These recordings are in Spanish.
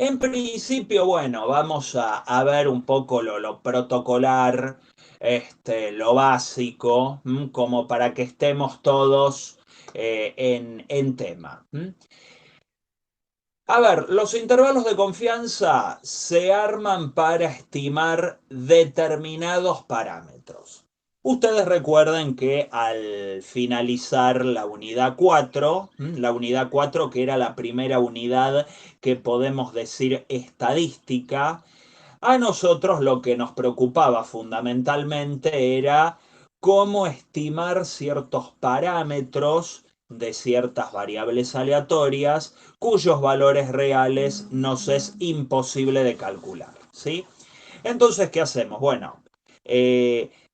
En principio, bueno, vamos a ver un poco lo protocolar, lo básico, como para que estemos todos en tema. A ver, los intervalos de confianza se arman para estimar determinados parámetros. Ustedes recuerden que al finalizar la unidad 4, la unidad 4 que era la primera unidad que podemos decir estadística, a nosotros lo que nos preocupaba fundamentalmente era cómo estimar ciertos parámetros de ciertas variables aleatorias cuyos valores reales nos es imposible de calcular, ¿sí? Entonces, ¿qué hacemos? Bueno,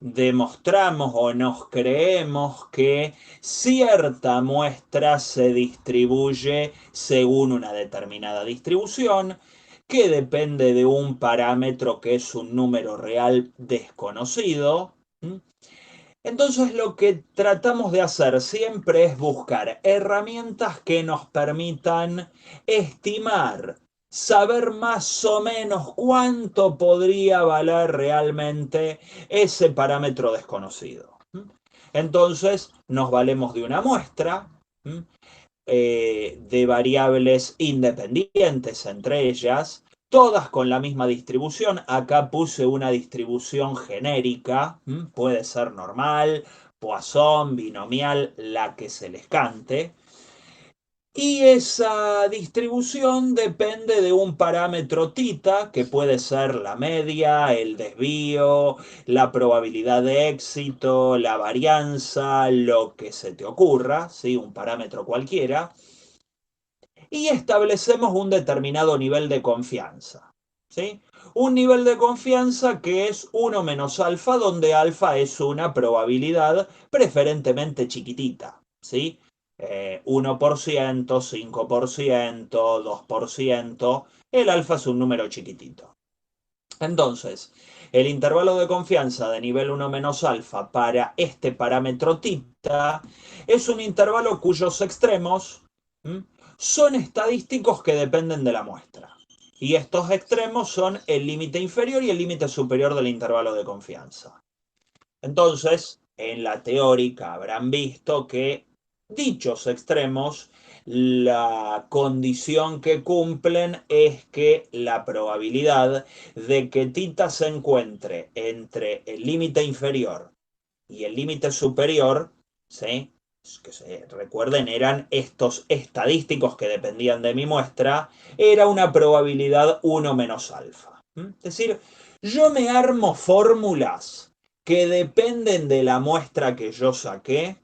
demostramos o nos creemos que cierta muestra se distribuye según una determinada distribución que depende de un parámetro que es un número real desconocido. Entonces lo que tratamos de hacer siempre es buscar herramientas que nos permitan estimar, saber más o menos cuánto podría valer realmente ese parámetro desconocido. Entonces nos valemos de una muestra, de variables independientes entre ellas, todas con la misma distribución. Acá puse una distribución genérica, puede ser normal, Poisson, binomial, la que se les cante. Y esa distribución depende de un parámetro tita, que puede ser la media, el desvío, la probabilidad de éxito, la varianza, lo que se te ocurra, ¿sí? Un parámetro cualquiera, y establecemos un determinado nivel de confianza, ¿sí? Un nivel de confianza que es uno menos alfa, donde alfa es una probabilidad preferentemente chiquitita, ¿sí? 1%, 5%, 2%, el alfa es un número chiquitito. Entonces, el intervalo de confianza de nivel uno menos alfa para este parámetro tita es un intervalo cuyos extremos son estadísticos que dependen de la muestra. Y estos extremos son el límite inferior y el límite superior del intervalo de confianza. Entonces, en la teórica habrán visto que dichos extremos, la condición que cumplen es que la probabilidad de que tita se encuentre entre el límite inferior y el límite superior, ¿sí? Que se recuerden, eran estos estadísticos que dependían de mi muestra, era una probabilidad 1 menos alfa. Es decir, yo me armo fórmulas que dependen de la muestra que yo saqué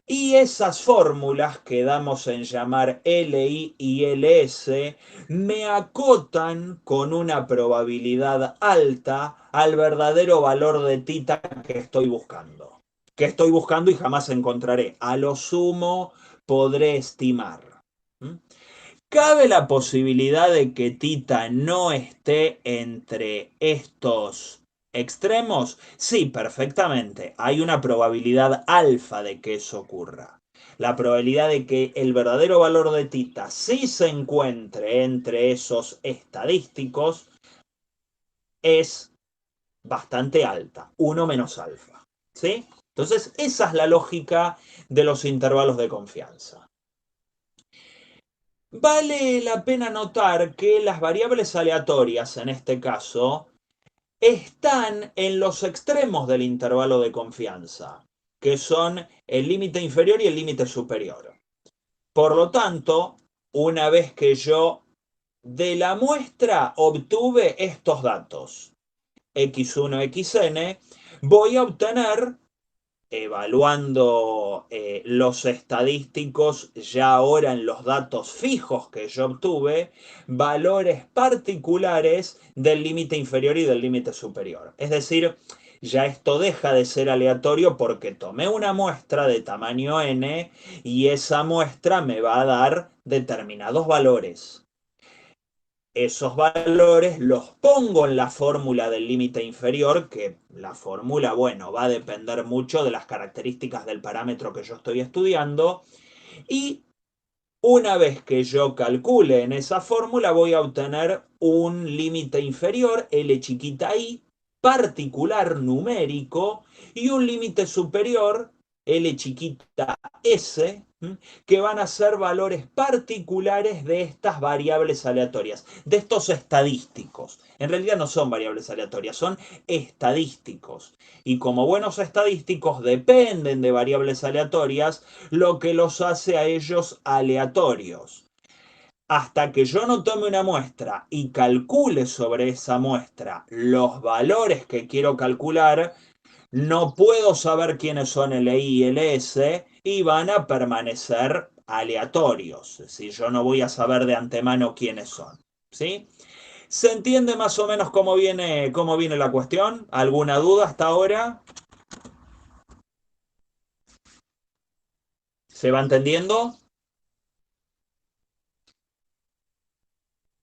y esas fórmulas que damos en llamar LI y LS me acotan con una probabilidad alta al verdadero valor de tita que estoy buscando. Que estoy buscando y jamás encontraré. A lo sumo podré estimar. ¿Mm? ¿Cabe la posibilidad de que tita no esté entre estos extremos? Sí, perfectamente. Hay una probabilidad alfa de que eso ocurra. La probabilidad de que el verdadero valor de tita sí se encuentre entre esos estadísticos es bastante alta, 1 menos alfa. ¿Sí? Entonces, esa es la lógica de los intervalos de confianza. Vale la pena notar que las variables aleatorias, en este caso, están en los extremos del intervalo de confianza, que son el límite inferior y el límite superior. Por lo tanto, una vez que yo de la muestra obtuve estos datos, x1, xn, voy a obtener, evaluando los estadísticos ya ahora en los datos fijos que yo obtuve, valores particulares del límite inferior y del límite superior. Es decir, ya esto deja de ser aleatorio porque tomé una muestra de tamaño n y esa muestra me va a dar determinados valores. Esos valores los pongo en la fórmula del límite inferior, que la fórmula, bueno, va a depender mucho de las características del parámetro que yo estoy estudiando, y Una vez que yo calcule en esa fórmula, voy a obtener un límite inferior, L chiquita i, particular numérico, y un límite superior, L chiquita s, que van a ser valores particulares de estas variables aleatorias, de estos estadísticos. En realidad no son variables aleatorias, son estadísticos. Y como buenos estadísticos dependen de variables aleatorias, lo que los hace a ellos aleatorios. Hasta que yo no tome una muestra y calcule sobre esa muestra los valores que quiero calcular, no puedo saber quiénes son el I y el S y van a permanecer aleatorios. Es decir, yo no voy a saber de antemano quiénes son. ¿Sí? ¿Se entiende más o menos cómo viene la cuestión? ¿Alguna duda hasta ahora? ¿Se va entendiendo?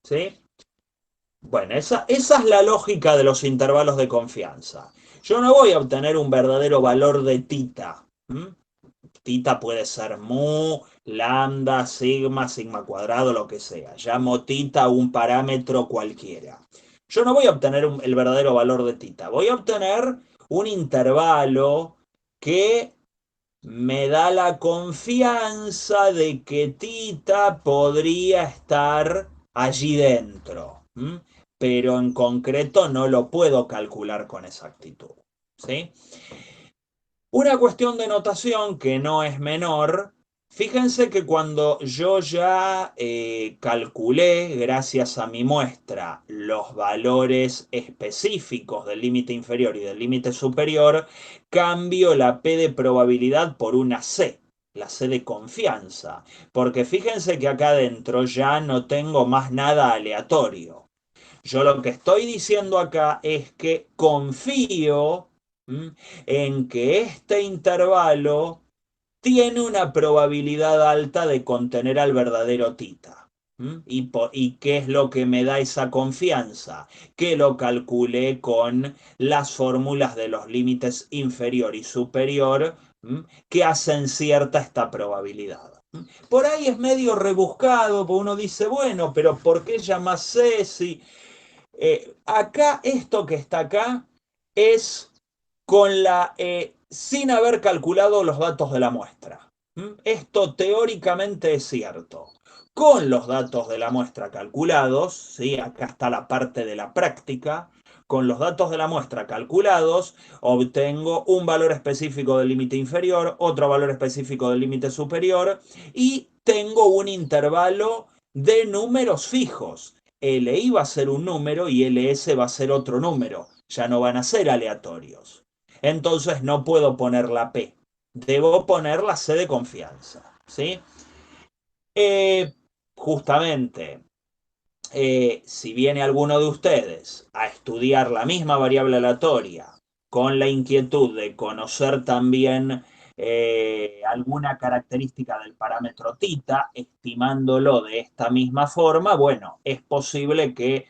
¿Sí? Bueno, esa es la lógica de los intervalos de confianza. Yo no voy a obtener un verdadero valor de tita. Tita puede ser mu, lambda, sigma, sigma cuadrado, lo que sea. Llamo tita un parámetro cualquiera. Yo no voy a obtener el verdadero valor de tita. Voy a obtener un intervalo que me da la confianza de que Tita podría estar allí dentro, pero en concreto no lo puedo calcular con exactitud. ¿Sí? Una cuestión de notación que no es menor. Fíjense que cuando yo ya calculé, gracias a mi muestra, los valores específicos del límite inferior y del límite superior, cambio la P de probabilidad por una C, la C de confianza. Porque fíjense que acá adentro ya no tengo más nada aleatorio. Yo lo que estoy diciendo acá es que confío en que este intervalo tiene una probabilidad alta de contener al verdadero tita. ¿Y qué es lo que me da esa confianza? Que lo calcule con las fórmulas de los límites inferior y superior que hacen cierta esta probabilidad. Por ahí es medio rebuscado, porque uno dice, bueno, pero ¿por qué llamas C si acá, esto que está acá es sin haber calculado los datos de la muestra? Esto teóricamente es cierto. Con los datos de la muestra calculados, ¿sí? Acá está la parte de la práctica. Con los datos de la muestra calculados, obtengo un valor específico del límite inferior, otro valor específico del límite superior y tengo un intervalo de números fijos. LI va a ser un número y LS va a ser otro número. Ya no van a ser aleatorios. Entonces no puedo poner la P. Debo poner la C de confianza. ¿Sí? Eh, Justamente, si viene alguno de ustedes a estudiar la misma variable aleatoria con la inquietud de conocer también alguna característica del parámetro tita, estimándolo de esta misma forma, bueno, es posible que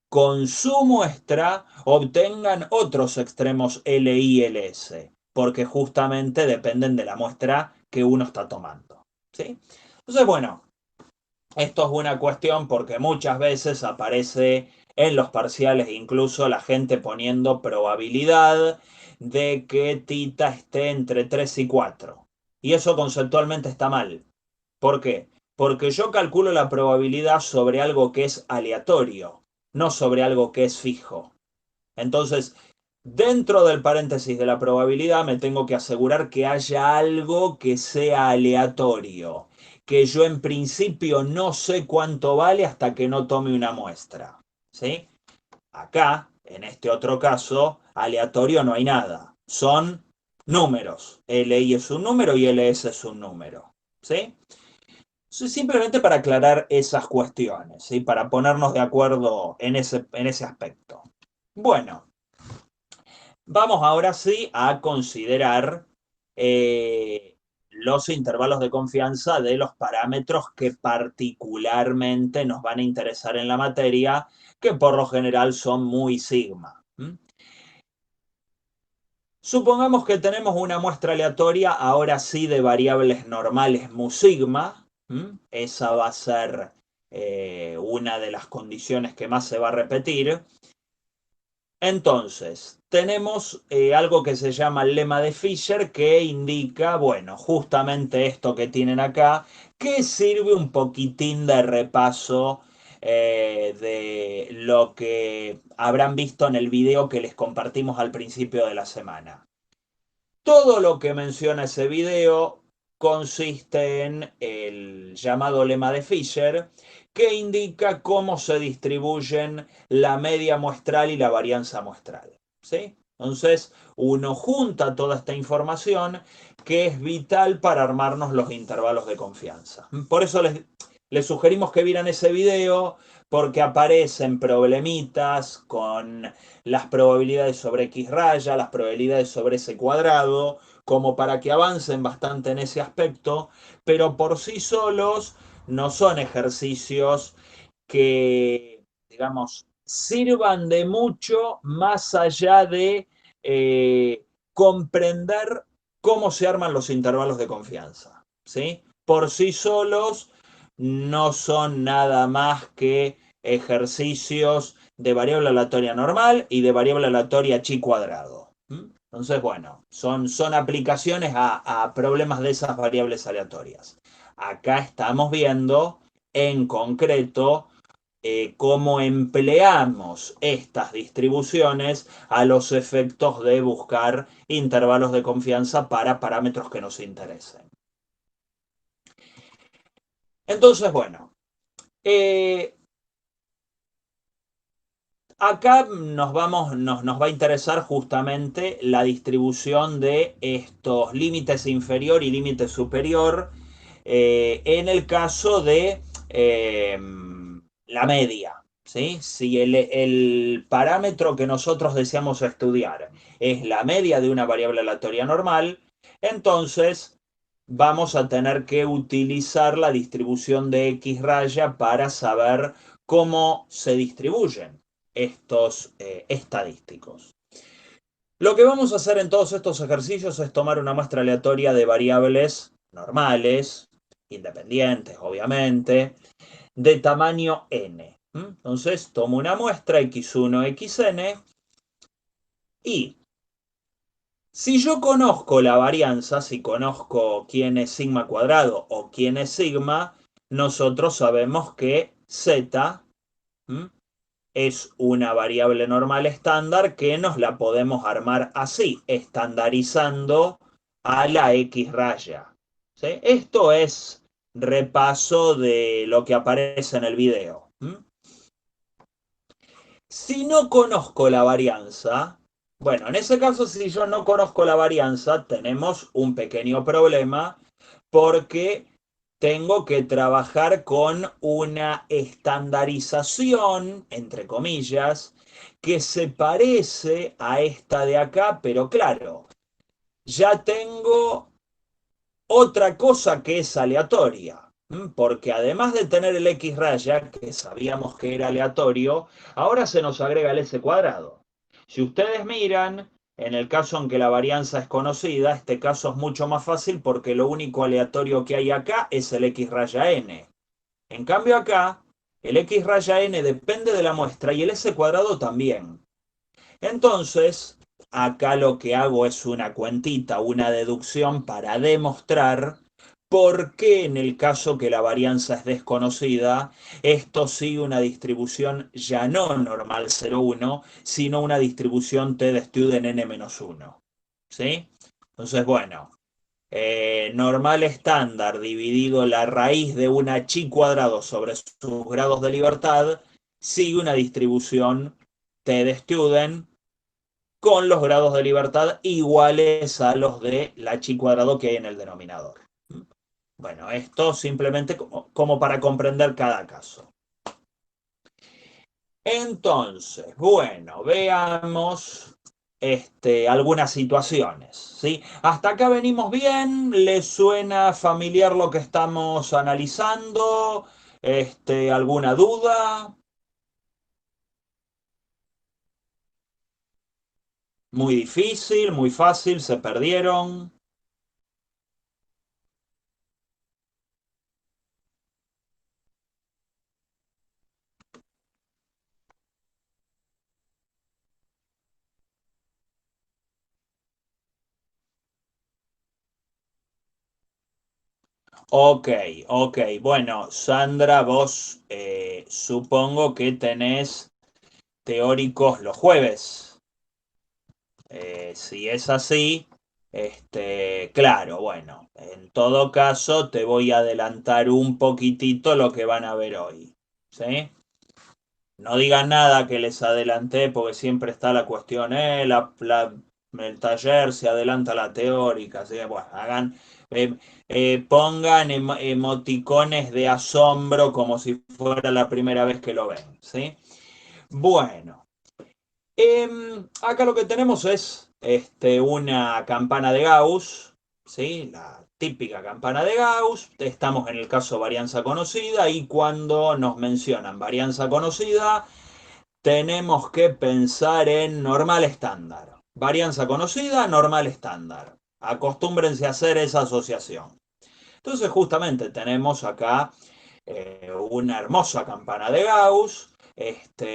con su muestra obtengan otros extremos L y LS, porque justamente dependen de la muestra que uno está tomando. ¿Sí? Entonces, bueno, esto es una cuestión porque muchas veces aparece en los parciales incluso la gente poniendo probabilidad de que tita esté entre 3 y 4. Y eso conceptualmente está mal. ¿Por qué? Porque yo calculo la probabilidad sobre algo que es aleatorio, no sobre algo que es fijo. Entonces, dentro del paréntesis de la probabilidad me tengo que asegurar que haya algo que sea aleatorio, que yo en principio no sé cuánto vale hasta que no tome una muestra. ¿Sí? Acá, en este otro caso, aleatorio no hay nada. Son números. LI es un número y LS es un número. ¿Sí? Simplemente para aclarar esas cuestiones, ¿sí? Para ponernos de acuerdo en ese aspecto. Bueno, vamos ahora sí a considerar los intervalos de confianza de los parámetros que particularmente nos van a interesar en la materia, que por lo general son muy sigma. Supongamos que tenemos una muestra aleatoria, ahora sí de variables normales mu sigma, Esa va a ser una de las condiciones que más se va a repetir. Entonces, tenemos algo que se llama el lema de Fisher que indica, bueno, justamente esto que tienen acá, que sirve un poquitín de repaso de lo que habrán visto en el video que les compartimos al principio de la semana. Todo lo que menciona ese video consiste en el llamado lema de Fisher, que indica cómo se distribuyen la media muestral y la varianza muestral. ¿Sí? Entonces, uno junta toda esta información que es vital para armarnos los intervalos de confianza. Por eso les sugerimos que vieran ese video, porque aparecen problemitas con las probabilidades sobre X raya, las probabilidades sobre ese cuadrado, como para que avancen bastante en ese aspecto, pero por sí solos no son ejercicios que, digamos, sirvan de mucho más allá de comprender cómo se arman los intervalos de confianza. ¿Sí? Por sí solos no son nada más que ejercicios de variable aleatoria normal y de variable aleatoria chi cuadrado. Entonces, bueno, son aplicaciones a problemas de esas variables aleatorias. Acá estamos viendo en concreto cómo empleamos estas distribuciones a los efectos de buscar intervalos de confianza para parámetros que nos interesen. Entonces, bueno, acá nos va a interesar justamente la distribución de estos límites inferior y límite superior en el caso de la media. ¿Sí? Si el parámetro que nosotros deseamos estudiar es la media de una variable aleatoria normal, entonces vamos a tener que utilizar la distribución de X raya para saber cómo se distribuyen estos estadísticos. Lo que vamos a hacer en todos estos ejercicios es tomar una muestra aleatoria de variables normales, independientes obviamente, de tamaño n. Entonces tomo una muestra x1, xn y si yo conozco la varianza, si conozco quién es sigma cuadrado o quién es sigma, nosotros sabemos que z es una variable normal estándar que nos la podemos armar así, estandarizando a la X raya. ¿Sí? Esto es repaso de lo que aparece en el video. Si no conozco la varianza, bueno, en ese caso, si yo no conozco la varianza, tenemos un pequeño problema porque tengo que trabajar con una estandarización, entre comillas, que se parece a esta de acá, pero claro, ya tengo otra cosa que es aleatoria. Porque además de tener el X raya, que sabíamos que era aleatorio, ahora se nos agrega el S cuadrado. Si ustedes miran, en el caso en que la varianza es conocida, este caso es mucho más fácil porque lo único aleatorio que hay acá es el X raya n. En cambio acá, el X raya n depende de la muestra y el S cuadrado también. Entonces, acá lo que hago es una cuentita, una deducción para demostrar por qué en el caso que la varianza es desconocida, esto sigue una distribución ya no normal 0,1, sino una distribución t de Student n-1. ¿Sí? Entonces, bueno, normal estándar dividido la raíz de una chi cuadrado sobre sus grados de libertad, sigue una distribución t de Student con los grados de libertad iguales a los de la chi cuadrado que hay en el denominador. Bueno, esto simplemente como para comprender cada caso. Entonces, bueno, veamos algunas situaciones. ¿Sí? Hasta acá venimos bien, ¿les suena familiar lo que estamos analizando? ¿Alguna duda? Muy difícil, muy fácil, se perdieron. Ok, ok. Bueno, Sandra, vos supongo que tenés teóricos los jueves. Si es así, claro, bueno, en todo caso te voy a adelantar un poquitito lo que van a ver hoy. ¿Sí? No digan nada que les adelanté porque siempre está la cuestión, el taller se adelanta la teórica, ¿sí? Bueno, eh, pongan emoticones de asombro como si fuera la primera vez que lo ven, ¿sí? Bueno, acá lo que tenemos es una campana de Gauss, ¿sí? La típica campana de Gauss. Estamos en el caso varianza conocida y cuando nos mencionan varianza conocida, tenemos que pensar en normal estándar. Varianza conocida, normal estándar. Acostúmbrense a hacer esa asociación. Entonces justamente tenemos acá una hermosa campana de Gauss,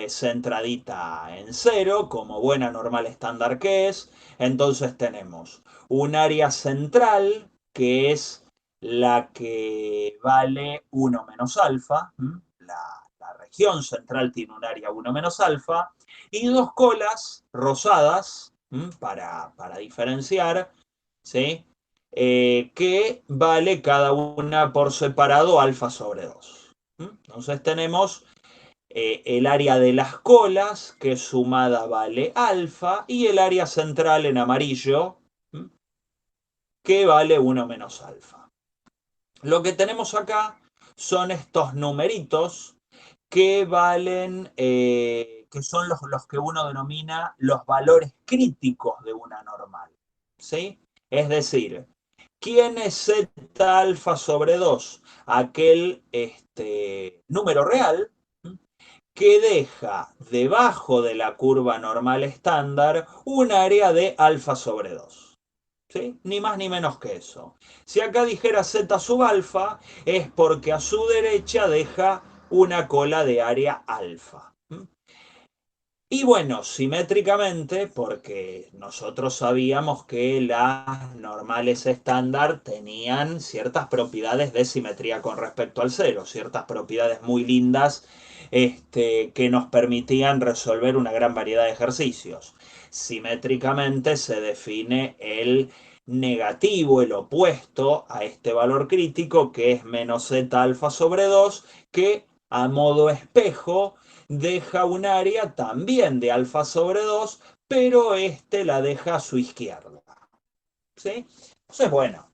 centradita en cero, como buena normal estándar que es. Entonces tenemos un área central que es la que vale 1 menos alfa. La región central tiene un área 1 menos alfa. Y dos colas rosadas, para diferenciar, ¿sí? Que vale cada una por separado alfa sobre 2. Entonces tenemos el área de las colas, que sumada vale alfa, y el área central en amarillo, que vale 1 menos alfa. Lo que tenemos acá son estos numeritos que valen, que son los que uno denomina los valores críticos de una normal. ¿Sí? Es decir, ¿quién es z alfa sobre 2? Aquel número real que deja debajo de la curva normal estándar un área de alfa sobre 2. ¿Sí? Ni más ni menos que eso. Si acá dijera z sub alfa, es porque a su derecha deja una cola de área alfa. Y bueno, simétricamente, porque nosotros sabíamos que las normales estándar tenían ciertas propiedades de simetría con respecto al cero, ciertas propiedades muy lindas, que nos permitían resolver una gran variedad de ejercicios. Simétricamente se define el negativo, el opuesto a este valor crítico, que es menos z alfa sobre 2, que a modo espejo deja un área también de alfa sobre 2, pero la deja a su izquierda. ¿Sí? Entonces, bueno,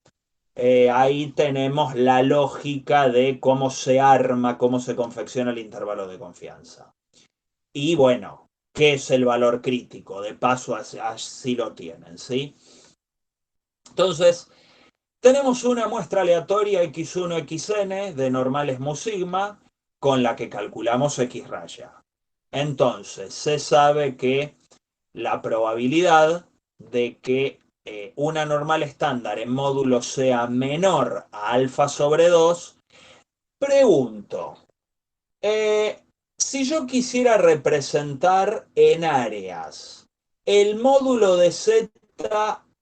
ahí tenemos la lógica de cómo se arma, cómo se confecciona el intervalo de confianza. Y bueno, ¿qué es el valor crítico? De paso, así lo tienen, ¿sí? Entonces, tenemos una muestra aleatoria x1, xn de normales mu sigma con la que calculamos x raya. Entonces, se sabe que la probabilidad de que una normal estándar en módulo sea menor a alfa sobre 2, pregunto, eh, si yo quisiera representar en áreas el módulo de z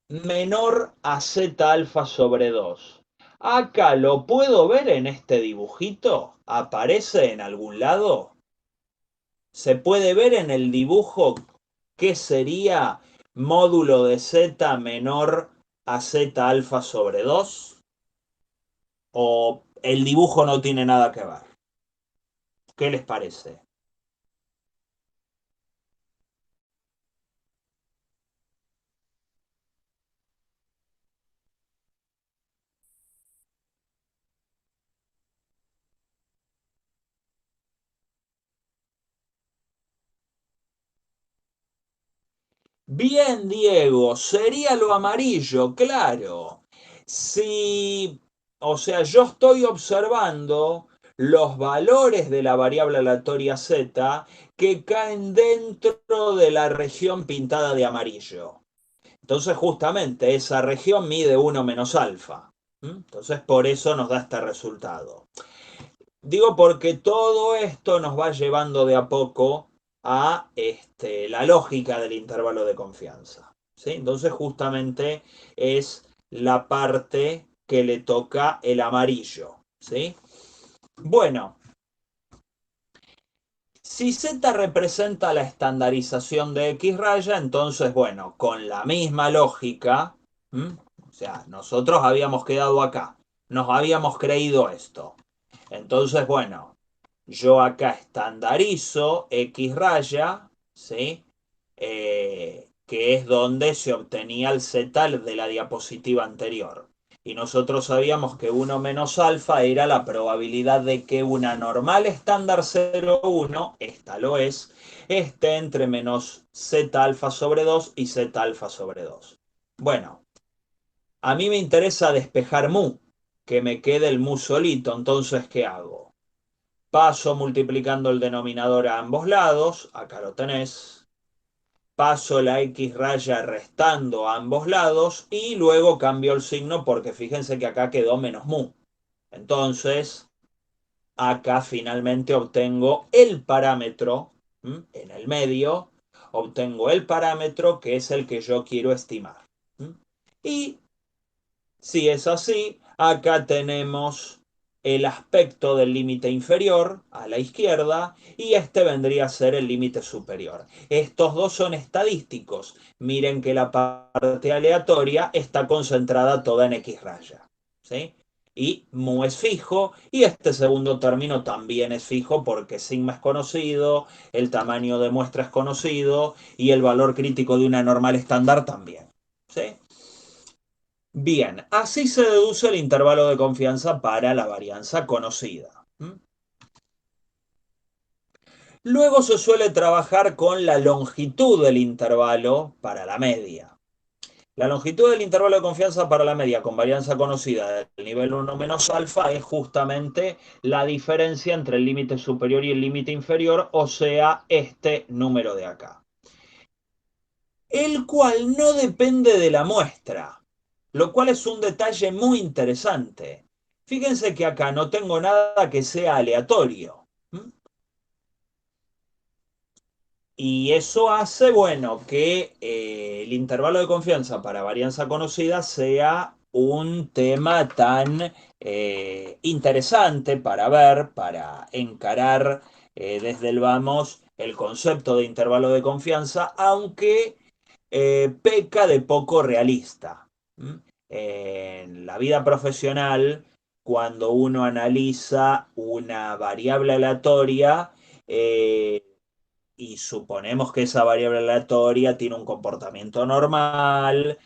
menor a z alfa sobre 2, acá lo puedo ver en este dibujito, ¿aparece en algún lado? ¿Se puede ver en el dibujo qué sería módulo de z menor a z alfa sobre 2? ¿O el dibujo no tiene nada que ver? ¿Qué les parece? Bien, Diego, sería lo amarillo, claro. Si, o sea, yo estoy observando los valores de la variable aleatoria z que caen dentro de la región pintada de amarillo. Entonces, justamente esa región mide 1 menos alfa. Entonces, por eso nos da este resultado. Digo porque todo esto nos va llevando de a poco a la lógica del intervalo de confianza. ¿Sí? Entonces, justamente es la parte que le toca el amarillo, ¿sí? Bueno, si Z representa la estandarización de X raya, entonces, bueno, con la misma lógica, o sea, nosotros habíamos quedado acá, nos habíamos creído esto. Entonces, bueno, yo acá estandarizo X raya, ¿sí? Que es donde se obtenía el Z de la diapositiva anterior. Y nosotros sabíamos que 1 menos alfa era la probabilidad de que una normal estándar 0,1, esta lo es, esté entre menos Z alfa sobre 2 y Z alfa sobre 2. Bueno, a mí me interesa despejar mu, que me quede el mu solito, entonces ¿qué hago? Paso multiplicando el denominador a ambos lados, acá lo tenés. Paso la X raya restando a ambos lados y luego cambio el signo porque fíjense que acá quedó menos mu. Entonces, acá finalmente obtengo el parámetro en el medio, obtengo el parámetro que es el que yo quiero estimar. Y si es así, acá tenemos el aspecto del límite inferior a la izquierda y este vendría a ser el límite superior. Estos dos son estadísticos. Miren que la parte aleatoria está concentrada toda en X raya. ¿Sí? Y mu es fijo y este segundo término también es fijo porque sigma es conocido, el tamaño de muestra es conocido y el valor crítico de una normal estándar también. ¿Sí? Bien, así se deduce el intervalo de confianza para la varianza conocida. Luego se suele trabajar con la longitud del intervalo para la media. La longitud del intervalo de confianza para la media con varianza conocida del nivel 1 menos alfa es justamente la diferencia entre el límite superior y el límite inferior, o sea, este número de acá. El cual no depende de la muestra, lo cual es un detalle muy interesante. Fíjense que acá no tengo nada que sea aleatorio. Y eso hace, bueno, que el intervalo de confianza para varianza conocida sea un tema tan interesante para ver, para encarar desde el vamos el concepto de intervalo de confianza, aunque peca de poco realista. En la vida profesional, cuando uno analiza una variable aleatoria, y suponemos que esa variable aleatoria tiene un comportamiento normal,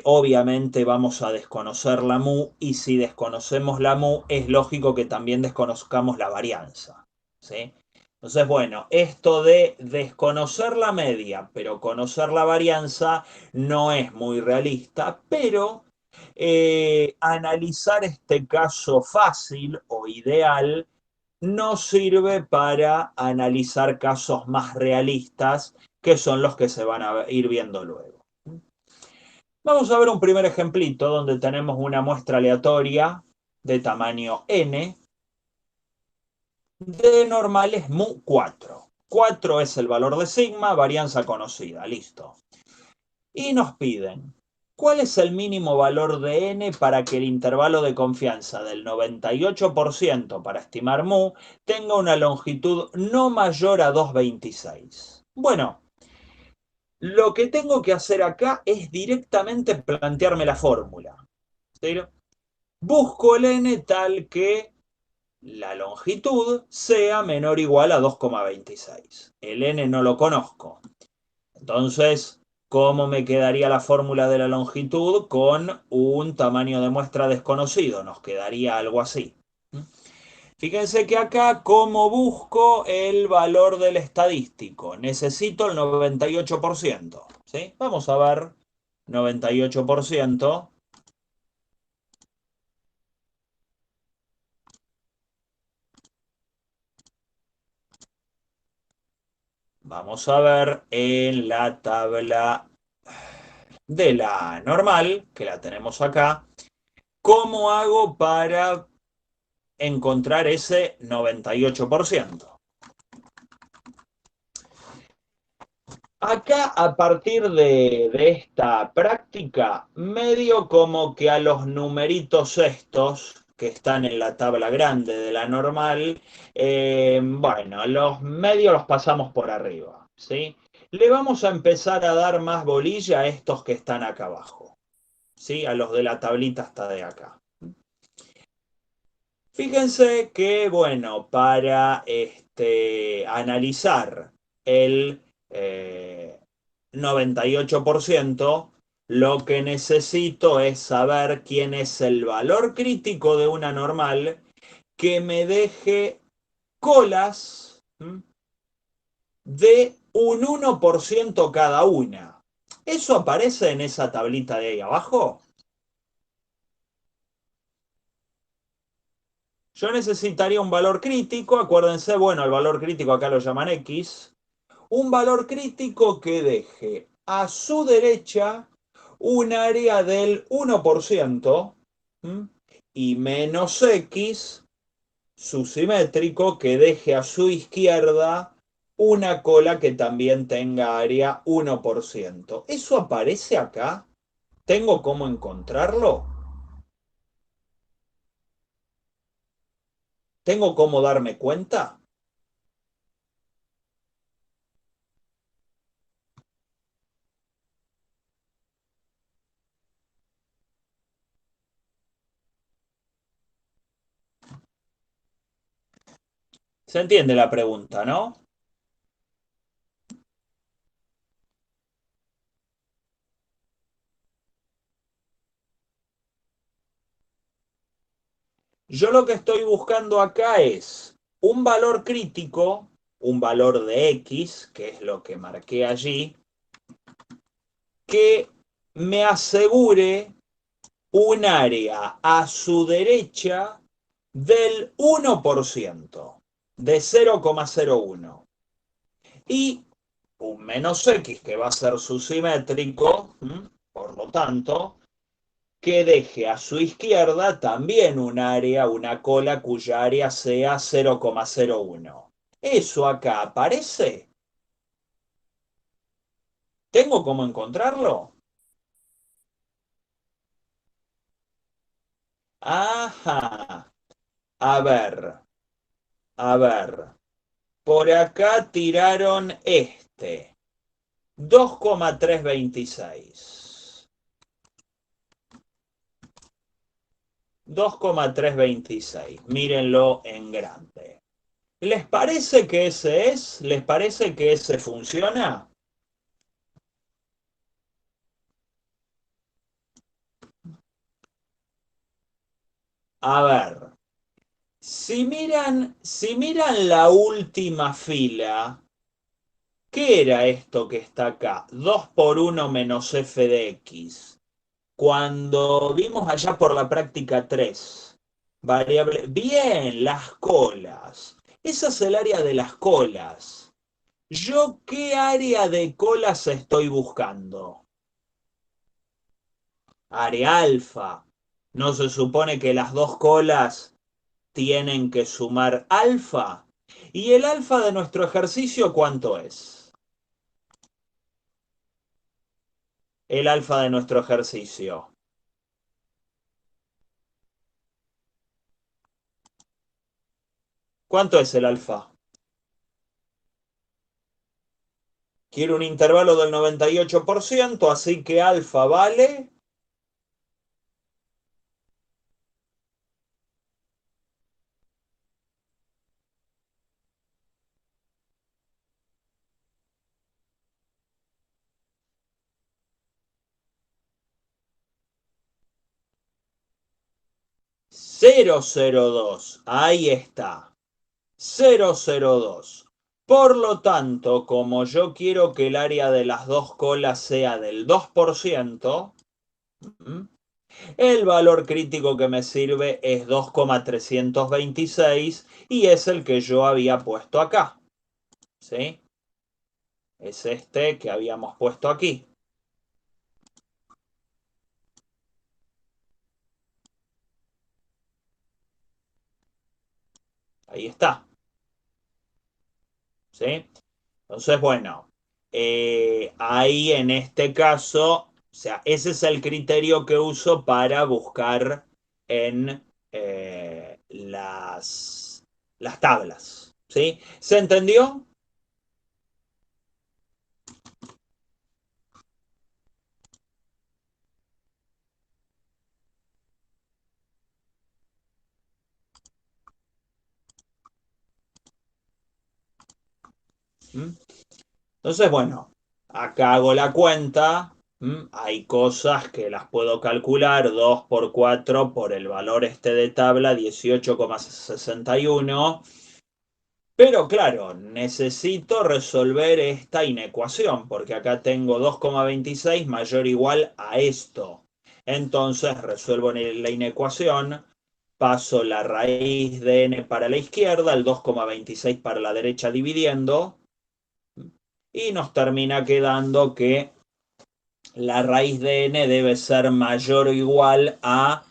obviamente vamos a desconocer la mu y si desconocemos la mu es lógico que también desconozcamos la varianza. ¿Sí? Entonces, bueno, esto de desconocer la media, pero conocer la varianza no es muy realista, pero analizar este caso fácil o ideal nos sirve para analizar casos más realistas, que son los que se van a ir viendo luego. Vamos a ver un primer ejemplito donde tenemos una muestra aleatoria de tamaño n de normales mu 4. 4 es el valor de sigma, varianza conocida, listo. Y nos piden, ¿cuál es el mínimo valor de n para que el intervalo de confianza del 98% para estimar mu tenga una longitud no mayor a 2,26? Bueno, lo que tengo que hacer acá es directamente plantearme la fórmula. ¿Sí? Busco el n tal que la longitud sea menor o igual a 2,26. El n no lo conozco. Entonces, ¿cómo me quedaría la fórmula de la longitud con un tamaño de muestra desconocido? Nos quedaría algo así. Fíjense que acá, ¿cómo busco el valor del estadístico? Necesito el 98%. ¿Sí? Vamos a ver. 98%. Vamos a ver en la tabla de la normal, que la tenemos acá, ¿cómo hago para encontrar ese 98%? Acá, a partir de esta práctica, medio como que a los numeritos estos, que están en la tabla grande de la normal, bueno, los medios los pasamos por arriba, ¿sí? Le vamos a empezar a dar más bolilla a estos que están acá abajo, ¿sí? A los de la tablita hasta de acá. Fíjense que, bueno, para analizar el 98%, lo que necesito es saber quién es el valor crítico de una normal que me deje colas de un 1% cada una. ¿Eso aparece en esa tablita de ahí abajo? Yo necesitaría un valor crítico, acuérdense, bueno, el valor crítico acá lo llaman X, un valor crítico que deje a su derecha un área del 1% ¿m? Y menos X, su simétrico, que deje a su izquierda una cola que también tenga área 1%. ¿Eso aparece acá? ¿Tengo cómo encontrarlo? ¿Tengo cómo darme cuenta? ¿Se entiende la pregunta, no? Yo lo que estoy buscando acá es un valor crítico, un valor de X, que es lo que marqué allí, que me asegure un área a su derecha del 1%, de 0,01. Y un menos X, que va a ser su simétrico, por lo tanto, que deje a su izquierda también un área, una cola cuya área sea 0,01. ¿Eso acá aparece? ¿Tengo cómo encontrarlo? Ajá. A ver, a ver. Por acá tiraron 2,326. 2,326. Mírenlo en grande. ¿Les parece que ese es? ¿Les parece que ese funciona? A ver, si miran la última fila, ¿qué era esto que está acá? 2 por uno menos f de x. Cuando vimos allá por la práctica 3, variable. Bien, las colas. Esa es el área de las colas. ¿Yo qué área de colas estoy buscando? Área alfa. ¿No se supone que las dos colas tienen que sumar alfa? ¿Y el alfa de nuestro ejercicio cuánto es? El alfa de nuestro ejercicio. ¿Cuánto es el alfa? Quiero un intervalo del 98%, así que alfa vale 0,02. Ahí está. 0,02. Por lo tanto, como yo quiero que el área de las dos colas sea del 2%, el valor crítico que me sirve es 2,326 y es el que yo había puesto acá. ¿Sí? Es este que habíamos puesto aquí. Ahí está. ¿Sí? Entonces, bueno. ahí en este caso, o sea, ese es el criterio que uso para buscar en las tablas. ¿Sí? ¿Se entendió? ¿Mm? Entonces, bueno, acá hago la cuenta. Hay cosas que las puedo calcular, 2 por 4 por el valor este de tabla, 18,61. Pero claro, necesito resolver esta inecuación, porque acá tengo 2,26 mayor o igual a esto. Entonces resuelvo la inecuación, paso la raíz de n para la izquierda, el 2,26 para la derecha dividiendo, y nos termina quedando que la raíz de n debe ser mayor o igual a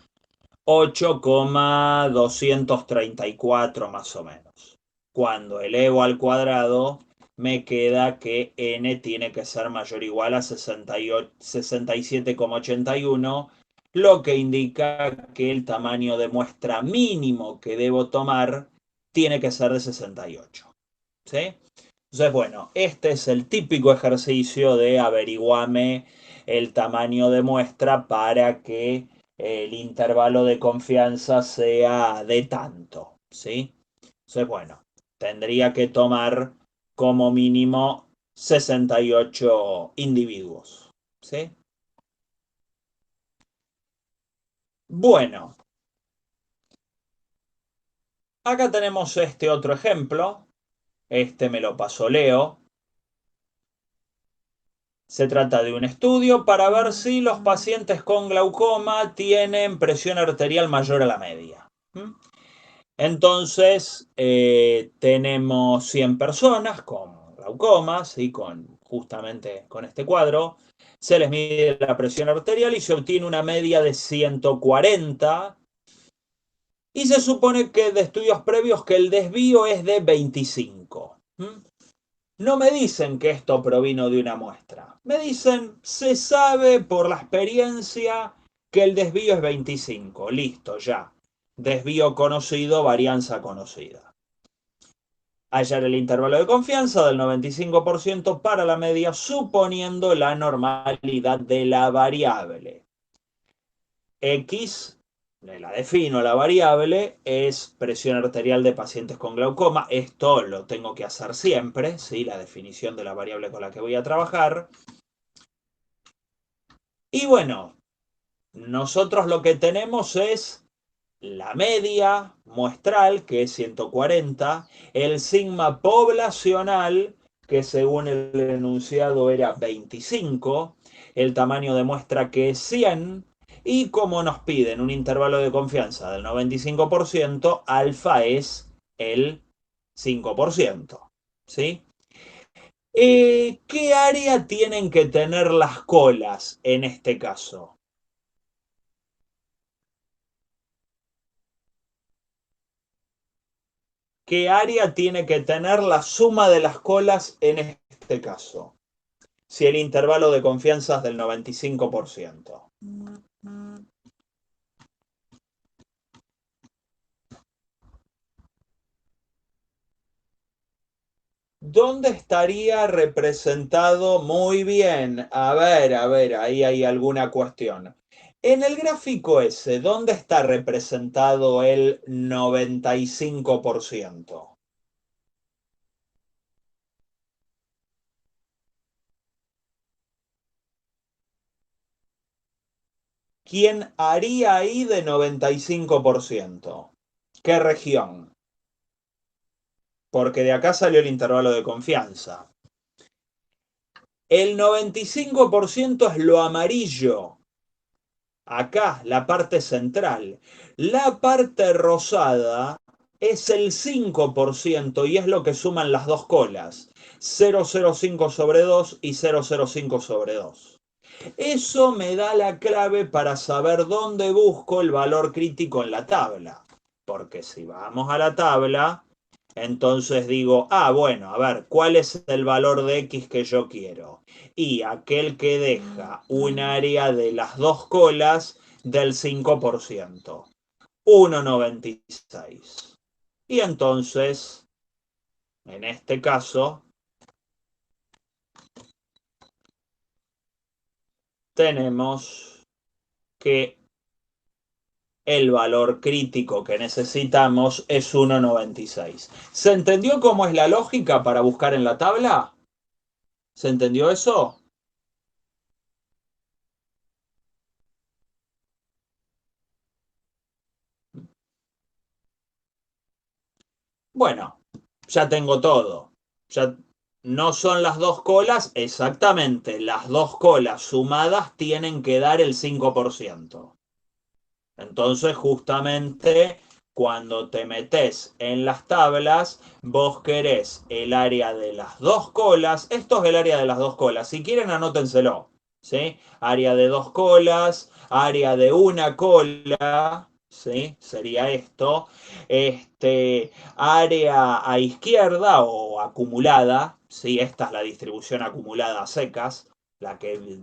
8,234 más o menos. Cuando elevo al cuadrado, me queda que n tiene que ser mayor o igual a 67,81, lo que indica que el tamaño de muestra mínimo que debo tomar tiene que ser de 68. ¿Sí? Entonces, bueno, este es el típico ejercicio de averiguarme el tamaño de muestra para que el intervalo de confianza sea de tanto, ¿sí? Entonces, bueno, tendría que tomar como mínimo 68 individuos, ¿sí? Bueno, acá tenemos este otro ejemplo. Este me lo pasó Leo. Se trata de un estudio para ver si los pacientes con glaucoma tienen presión arterial mayor a la media. Entonces, tenemos 100 personas con glaucomas y justamente con este cuadro. Se les mide la presión arterial y se obtiene una media de 140. Y se supone que de estudios previos que el desvío es de 25. No me dicen que esto provino de una muestra. Me dicen, se sabe por la experiencia que el desvío es 25. Listo, ya. Desvío conocido, varianza conocida. Hallar el intervalo de confianza del 95% para la media, suponiendo la normalidad de la variable. X, la defino la variable, es presión arterial de pacientes con glaucoma. Esto lo tengo que hacer siempre, ¿sí? La definición de la variable con la que voy a trabajar. Y bueno, nosotros lo que tenemos es la media muestral, que es 140, el sigma poblacional, que según el enunciado era 25, el tamaño de muestra que es 100, y como nos piden un intervalo de confianza del 95%, alfa es el 5%. ¿Sí? ¿Qué área tienen que tener las colas en este caso? ¿Qué área tiene que tener la suma de las colas en este caso? Si el intervalo de confianza es del 95%. ¿Dónde estaría representado? Muy bien. A ver, ahí hay alguna cuestión. En el gráfico ese, ¿dónde está representado el 95%? ¿Quién haría ahí de 95%? ¿Qué región? Porque de acá salió el intervalo de confianza. El 95% es lo amarillo. Acá, la parte central. La parte rosada es el 5% y es lo que suman las dos colas. 0,05 sobre 2 y 0,05 sobre 2. Eso me da la clave para saber dónde busco el valor crítico en la tabla. Porque si vamos a la tabla, Entonces digo, bueno, a ver, ¿cuál es el valor de X que yo quiero? Y aquel que deja un área de las dos colas del 5%, 1,96. Y entonces, en este caso, tenemos que el valor crítico que necesitamos es 1,96. ¿Se entendió cómo es la lógica para buscar en la tabla? ¿Se entendió eso? Bueno, ya tengo todo. Ya no son las dos colas, exactamente. Las dos colas sumadas tienen que dar el 5%. Entonces, justamente cuando te metes en las tablas, vos querés el área de las dos colas. Esto es el área de las dos colas. Si quieren, anótenselo. ¿Sí? Área de dos colas, área de una cola. ¿Sí? Sería esto. Área a izquierda o acumulada. ¿Sí? Esta es la distribución acumulada a secas, la que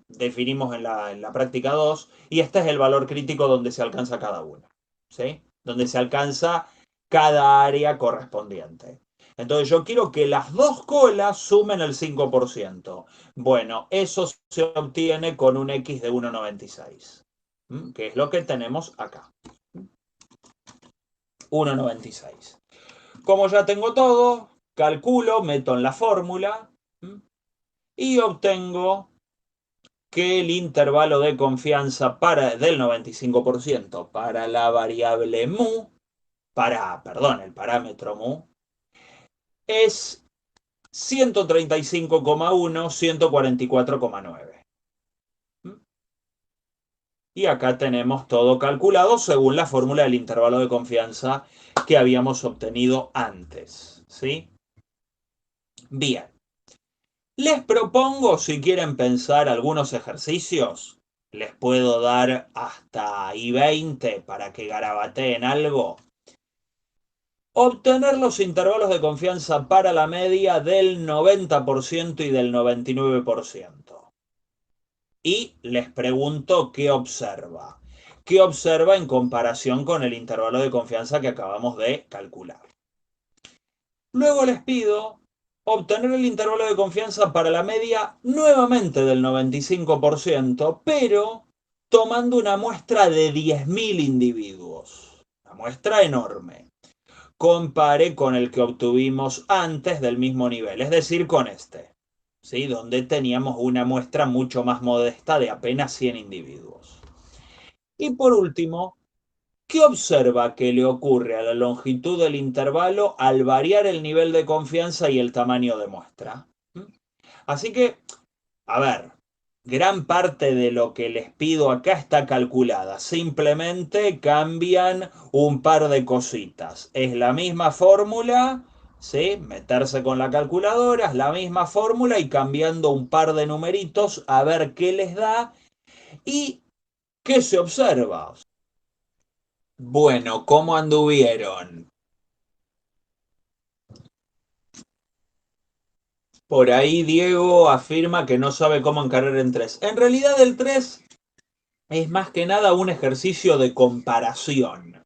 definimos en la práctica 2 y este es el valor crítico donde se alcanza cada uno, ¿sí? Donde se alcanza cada área correspondiente. Entonces yo quiero que las dos colas sumen el 5%. Bueno, eso se obtiene con un X de 1,96, que es lo que tenemos acá. 1,96. Como ya tengo todo, calculo, meto en la fórmula y obtengo que el intervalo de confianza del 95% para la variable mu, perdón, el parámetro mu, es 135,1, 144,9. Y acá tenemos todo calculado según la fórmula del intervalo de confianza que habíamos obtenido antes. ¿Sí? Bien. Les propongo, si quieren pensar algunos ejercicios, les puedo dar hasta I20 para que garabateen algo. Obtener los intervalos de confianza para la media del 90% y del 99%. Y les pregunto qué observa. ¿Qué observa en comparación con el intervalo de confianza que acabamos de calcular? Luego les pido obtener el intervalo de confianza para la media nuevamente del 95%, pero tomando una muestra de 10.000 individuos. Una muestra enorme. Compare con el que obtuvimos antes del mismo nivel, es decir, con este, ¿sí? Donde teníamos una muestra mucho más modesta de apenas 100 individuos. Y por último, ¿qué observa que le ocurre a la longitud del intervalo al variar el nivel de confianza y el tamaño de muestra? Así que, a ver, gran parte de lo que les pido acá está calculada. Simplemente cambian un par de cositas. Es la misma fórmula, ¿sí? Meterse con la calculadora, es la misma fórmula y cambiando un par de numeritos a ver qué les da y qué se observa. Bueno, ¿cómo anduvieron? Por ahí Diego afirma que no sabe cómo encarar en 3. En realidad el 3 es más que nada un ejercicio de comparación.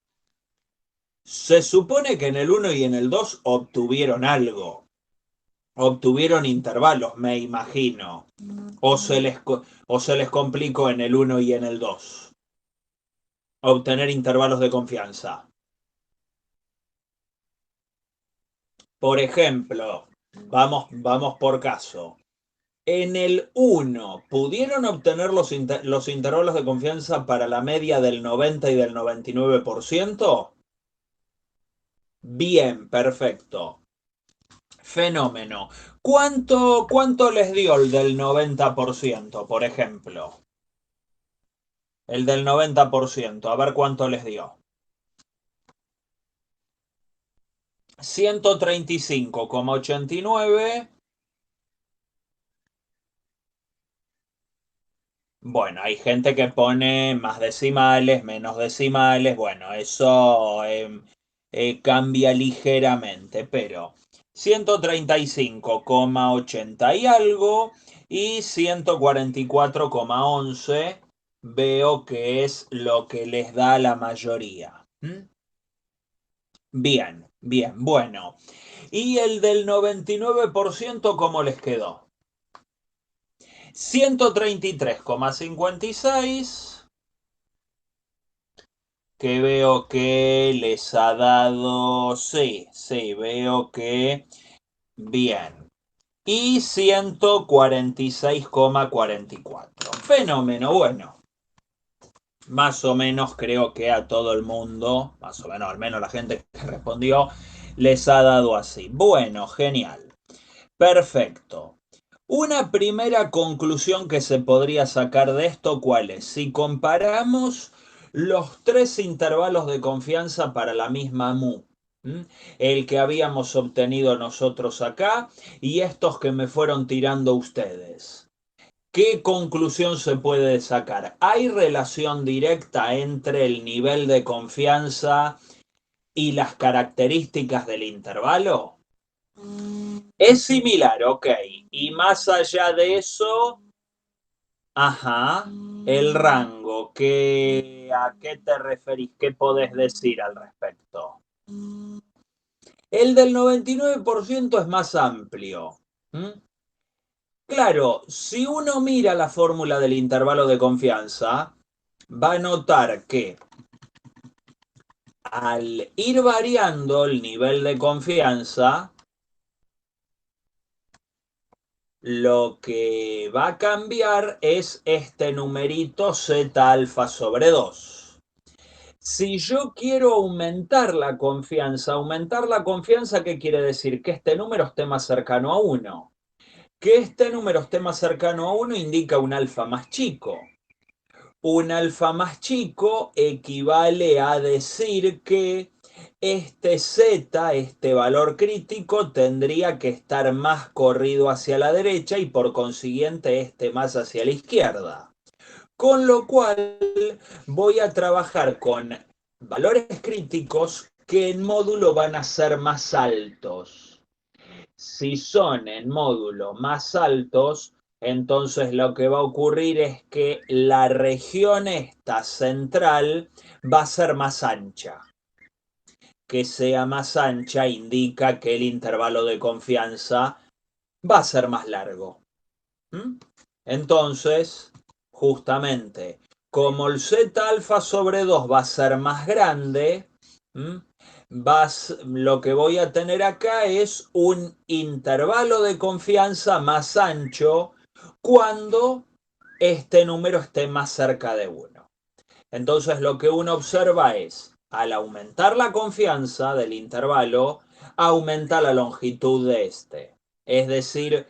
Se supone que en el uno y en el 2 obtuvieron algo. Obtuvieron intervalos, me imagino. O se les complicó en el uno y en el 2 obtener intervalos de confianza. Por ejemplo, vamos por caso. En el uno, ¿pudieron obtener los intervalos de confianza para la media del 90 y del 99%? Bien, perfecto. Fenómeno. ¿Cuánto les dio el del 90%, por ejemplo? El del 90%, a ver cuánto les dio. 135,89. Bueno, hay gente que pone más decimales, menos decimales. Bueno, eso cambia ligeramente, pero 135,80 y algo y 144,11 veo que es lo que les da la mayoría. ¿Mm? Bien, bien, bueno. ¿Y el del 99% cómo les quedó? 133,56 que veo que les ha dado, sí, sí, veo que bien. Y 146,44. Fenómeno, bueno. Más o menos creo que a todo el mundo, más o menos, al menos la gente que respondió, les ha dado así. Bueno, genial. Perfecto. Una primera conclusión que se podría sacar de esto, ¿cuál es? Si comparamos los tres intervalos de confianza para la misma mu, ¿m? El que habíamos obtenido nosotros acá y estos que me fueron tirando ustedes. ¿Qué conclusión se puede sacar? ¿Hay relación directa entre el nivel de confianza y las características del intervalo? Es similar, ok. Y más allá de eso, ajá, el rango, ¿a qué te referís? ¿Qué podés decir al respecto? El del 99% es más amplio. ¿Mm? Claro, si uno mira la fórmula del intervalo de confianza, va a notar que al ir variando el nivel de confianza, lo que va a cambiar es este numerito Z alfa sobre 2. Si yo quiero aumentar la confianza, ¿qué quiere decir? Que este número esté más cercano a 1. Que este número esté más cercano a 1 indica un alfa más chico. Un alfa más chico equivale a decir que este Z, este valor crítico, tendría que estar más corrido hacia la derecha y por consiguiente este más hacia la izquierda. Con lo cual voy a trabajar con valores críticos que en módulo van a ser más altos. Si son en módulo más altos, entonces lo que va a ocurrir es que la región esta central va a ser más ancha. Que sea más ancha indica que el intervalo de confianza va a ser más largo. ¿Mm? Entonces, justamente, como el Z alfa sobre 2 va a ser más grande, lo que voy a tener acá es un intervalo de confianza más ancho cuando este número esté más cerca de 1. Entonces lo que uno observa es, al aumentar la confianza del intervalo, aumenta la longitud de este. Es decir,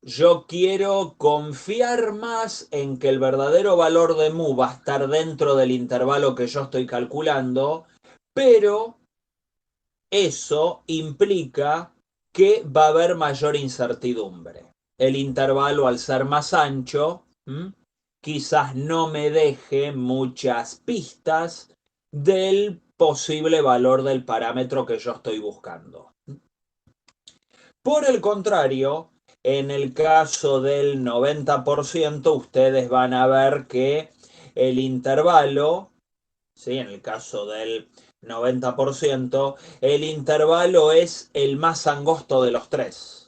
yo quiero confiar más en que el verdadero valor de mu va a estar dentro del intervalo que yo estoy calculando, pero eso implica que va a haber mayor incertidumbre. El intervalo, al ser más ancho, quizás no me deje muchas pistas del posible valor del parámetro que yo estoy buscando. Por el contrario, en el caso del 90%, ustedes van a ver que el intervalo, ¿sí? En el caso del 90%, el intervalo es el más angosto de los tres.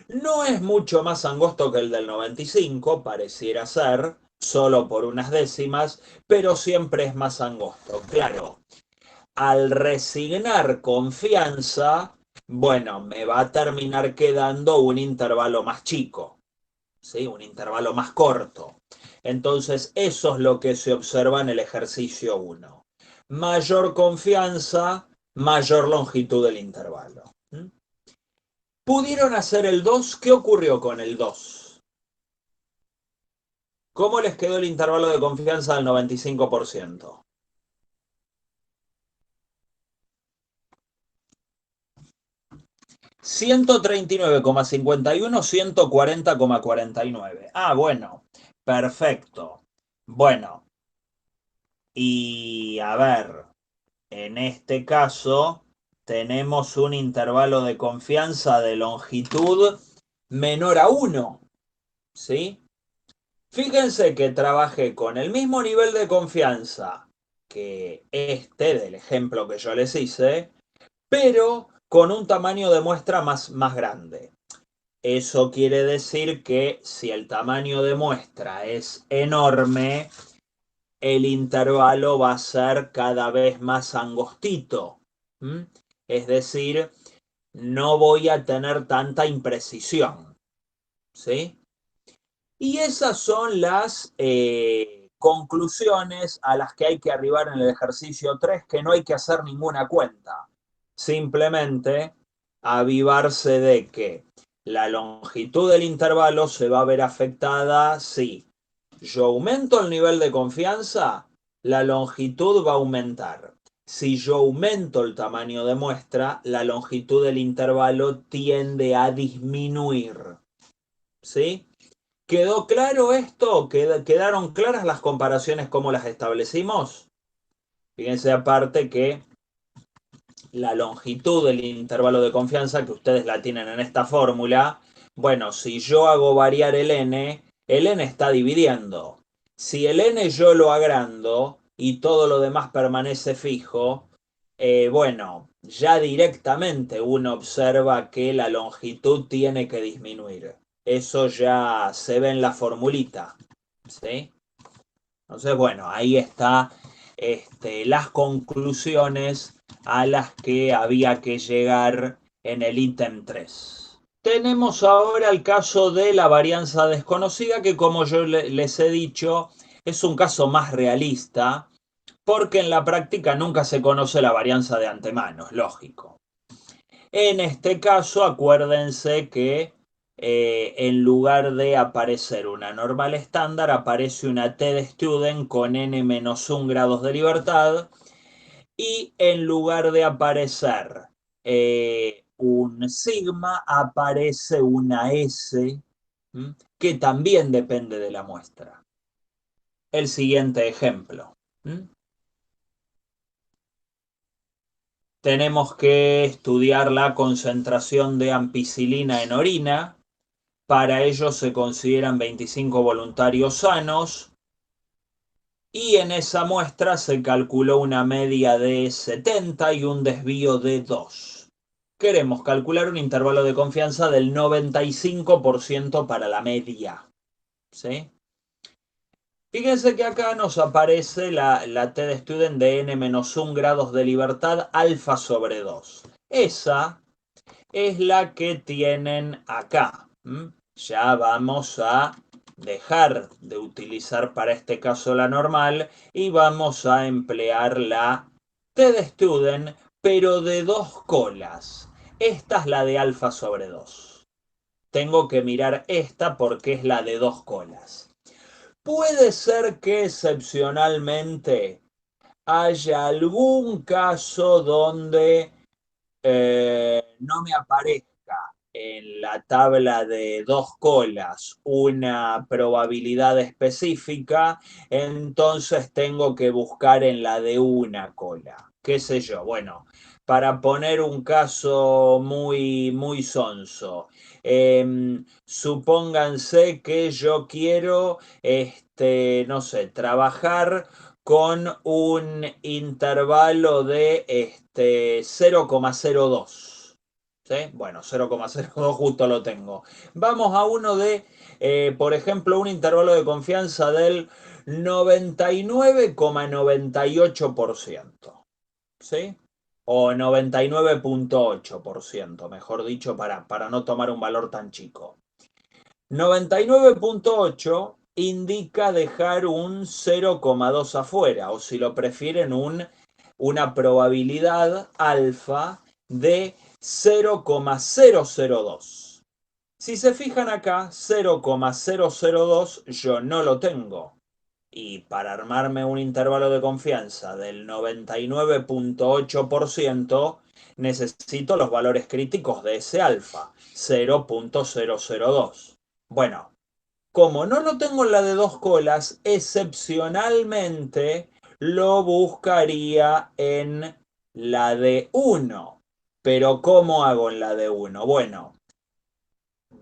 No es mucho más angosto que el del 95, pareciera ser, solo por unas décimas, pero siempre es más angosto. Claro, al resignar confianza, bueno, me va a terminar quedando un intervalo más chico, ¿sí? Un intervalo más corto. Entonces, eso es lo que se observa en el ejercicio 1. Mayor confianza, mayor longitud del intervalo. ¿Pudieron hacer el 2? ¿Qué ocurrió con el 2? ¿Cómo les quedó el intervalo de confianza del 95%? 139,51, 140,49. Ah, bueno, perfecto. Bueno, y a ver. En este caso, tenemos un intervalo de confianza de longitud menor a 1, ¿sí? Fíjense que trabajé con el mismo nivel de confianza que este del ejemplo que yo les hice, pero con un tamaño de muestra más grande. Eso quiere decir que si el tamaño de muestra es enorme, el intervalo va a ser cada vez más angostito. ¿Mm? Es decir, no voy a tener tanta imprecisión. ¿Sí? Y esas son las conclusiones a las que hay que arribar en el ejercicio 3, que no hay que hacer ninguna cuenta. Simplemente avivarse de que la longitud del intervalo se va a ver afectada si yo aumento el nivel de confianza, la longitud va a aumentar. Si yo aumento el tamaño de muestra, la longitud del intervalo tiende a disminuir. ¿Sí? ¿Quedó claro esto? ¿Quedaron claras las comparaciones como las establecimos? Fíjense aparte que la longitud del intervalo de confianza, que ustedes la tienen en esta fórmula, bueno, si yo hago variar el n está dividiendo. Si el n yo lo agrando y todo lo demás permanece fijo, bueno, ya directamente uno observa que la longitud tiene que disminuir. Eso ya se ve en la formulita, ¿sí? Entonces, bueno, ahí está las conclusiones a las que había que llegar en el ítem 3. Tenemos ahora el caso de la varianza desconocida, que como yo les he dicho, es un caso más realista, porque en la práctica nunca se conoce la varianza de antemano, es lógico. En este caso, acuérdense que en lugar de aparecer una normal estándar, aparece una T de student con n-1 grados de libertad. Y en lugar de aparecer un sigma, aparece una S, que también depende de la muestra. El siguiente ejemplo. Tenemos que estudiar la concentración de ampicilina en orina. Para ello se consideran 25 voluntarios sanos y en esa muestra se calculó una media de 70 y un desvío de 2. Queremos calcular un intervalo de confianza del 95% para la media. ¿Sí? Fíjense que acá nos aparece la T de student de n-1 grados de libertad alfa sobre 2. Esa es la que tienen acá. Ya vamos a dejar de utilizar para este caso la normal y vamos a emplear la T de student, pero de 2 colas. Esta es la de alfa sobre 2. Tengo que mirar esta porque es la de 2 colas. Puede ser que excepcionalmente haya algún caso donde no me aparezca en la tabla de 2 colas una probabilidad específica, entonces tengo que buscar en la de una cola. ¿Qué sé yo? Bueno, para poner un caso muy sonso. Supónganse que yo quiero, no sé, trabajar con un intervalo de 0,02. ¿Sí? Bueno, 0,02 justo lo tengo. Vamos a uno de, por ejemplo, un intervalo de confianza del 99,98%. ¿Sí? O 99,8%, mejor dicho, para no tomar un valor tan chico. 99,8 indica dejar un 0,2 afuera, o si lo prefieren, una probabilidad alfa de 0,002. Si se fijan acá, 0,002 yo no lo tengo. Y para armarme un intervalo de confianza del 99,8% necesito los valores críticos de ese alfa, 0,002. Bueno, como no lo tengo en la de 2 colas, excepcionalmente lo buscaría en la de 1. Pero ¿cómo hago en la de 1? Bueno,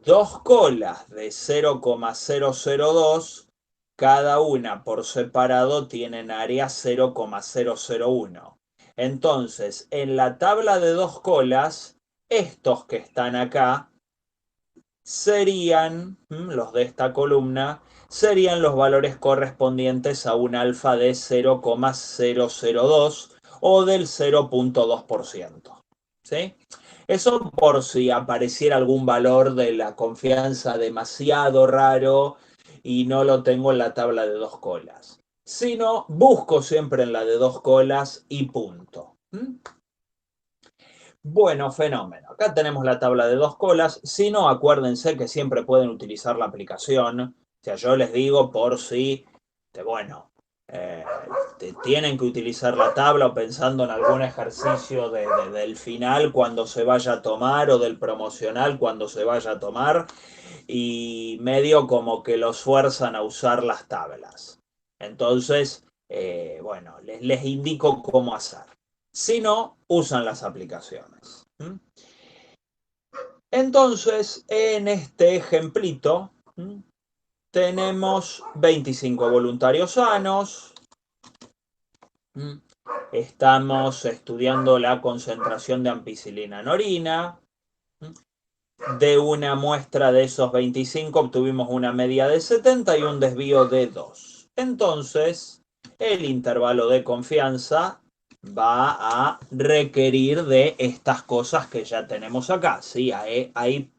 dos colas de 0,002, cada una por separado tienen área 0,001. Entonces, en la tabla de dos colas, estos que están acá serían, los de esta columna, serían los valores correspondientes a un alfa de 0,002 o del 0,2%. ¿Sí? Eso por si apareciera algún valor de la confianza demasiado raro y no lo tengo en la tabla de dos colas. Si no, busco siempre en la de dos colas y punto. Bueno, fenómeno. Acá tenemos la tabla de dos colas. Si no, acuérdense que siempre pueden utilizar la aplicación. O sea, yo les digo por si, bueno, tienen que utilizar la tabla o pensando en algún ejercicio del final cuando se vaya a tomar o del promocional cuando se vaya a tomar y medio como que los fuerzan a usar las tablas. Entonces, bueno, les indico cómo hacer. Si no, usan las aplicaciones. Entonces, en este ejemplito, tenemos 25 voluntarios sanos. Estamos estudiando la concentración de ampicilina en orina. De una muestra de esos 25 obtuvimos una media de 70 y un desvío de 2. Entonces, el intervalo de confianza va a requerir de estas cosas que ya tenemos acá. ¿Sí? Ahí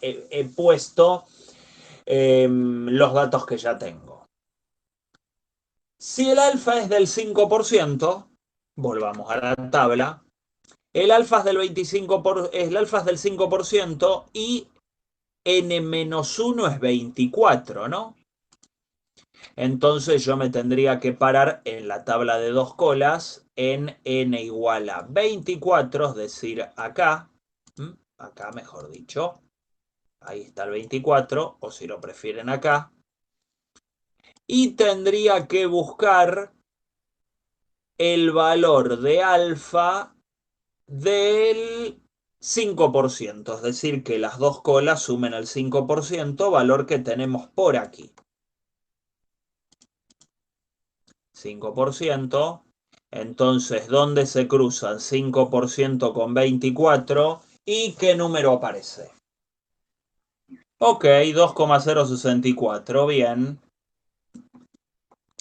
he puesto los datos que ya tengo. Si el alfa es del 5%, volvamos a la tabla, el alfa es del 25%, el alfa es del 5% y n-1 es 24, ¿no? Entonces yo me tendría que parar en la tabla de dos colas en n igual a 24, es decir, acá, acá mejor dicho, ahí está el 24, o si lo prefieren acá, y tendría que buscar el valor de alfa del 5%, es decir, que las dos colas sumen el 5%, valor que tenemos por aquí. 5%. Entonces, ¿dónde se cruzan 5% con 24? ¿Y qué número aparece? Ok, 2,064. Bien.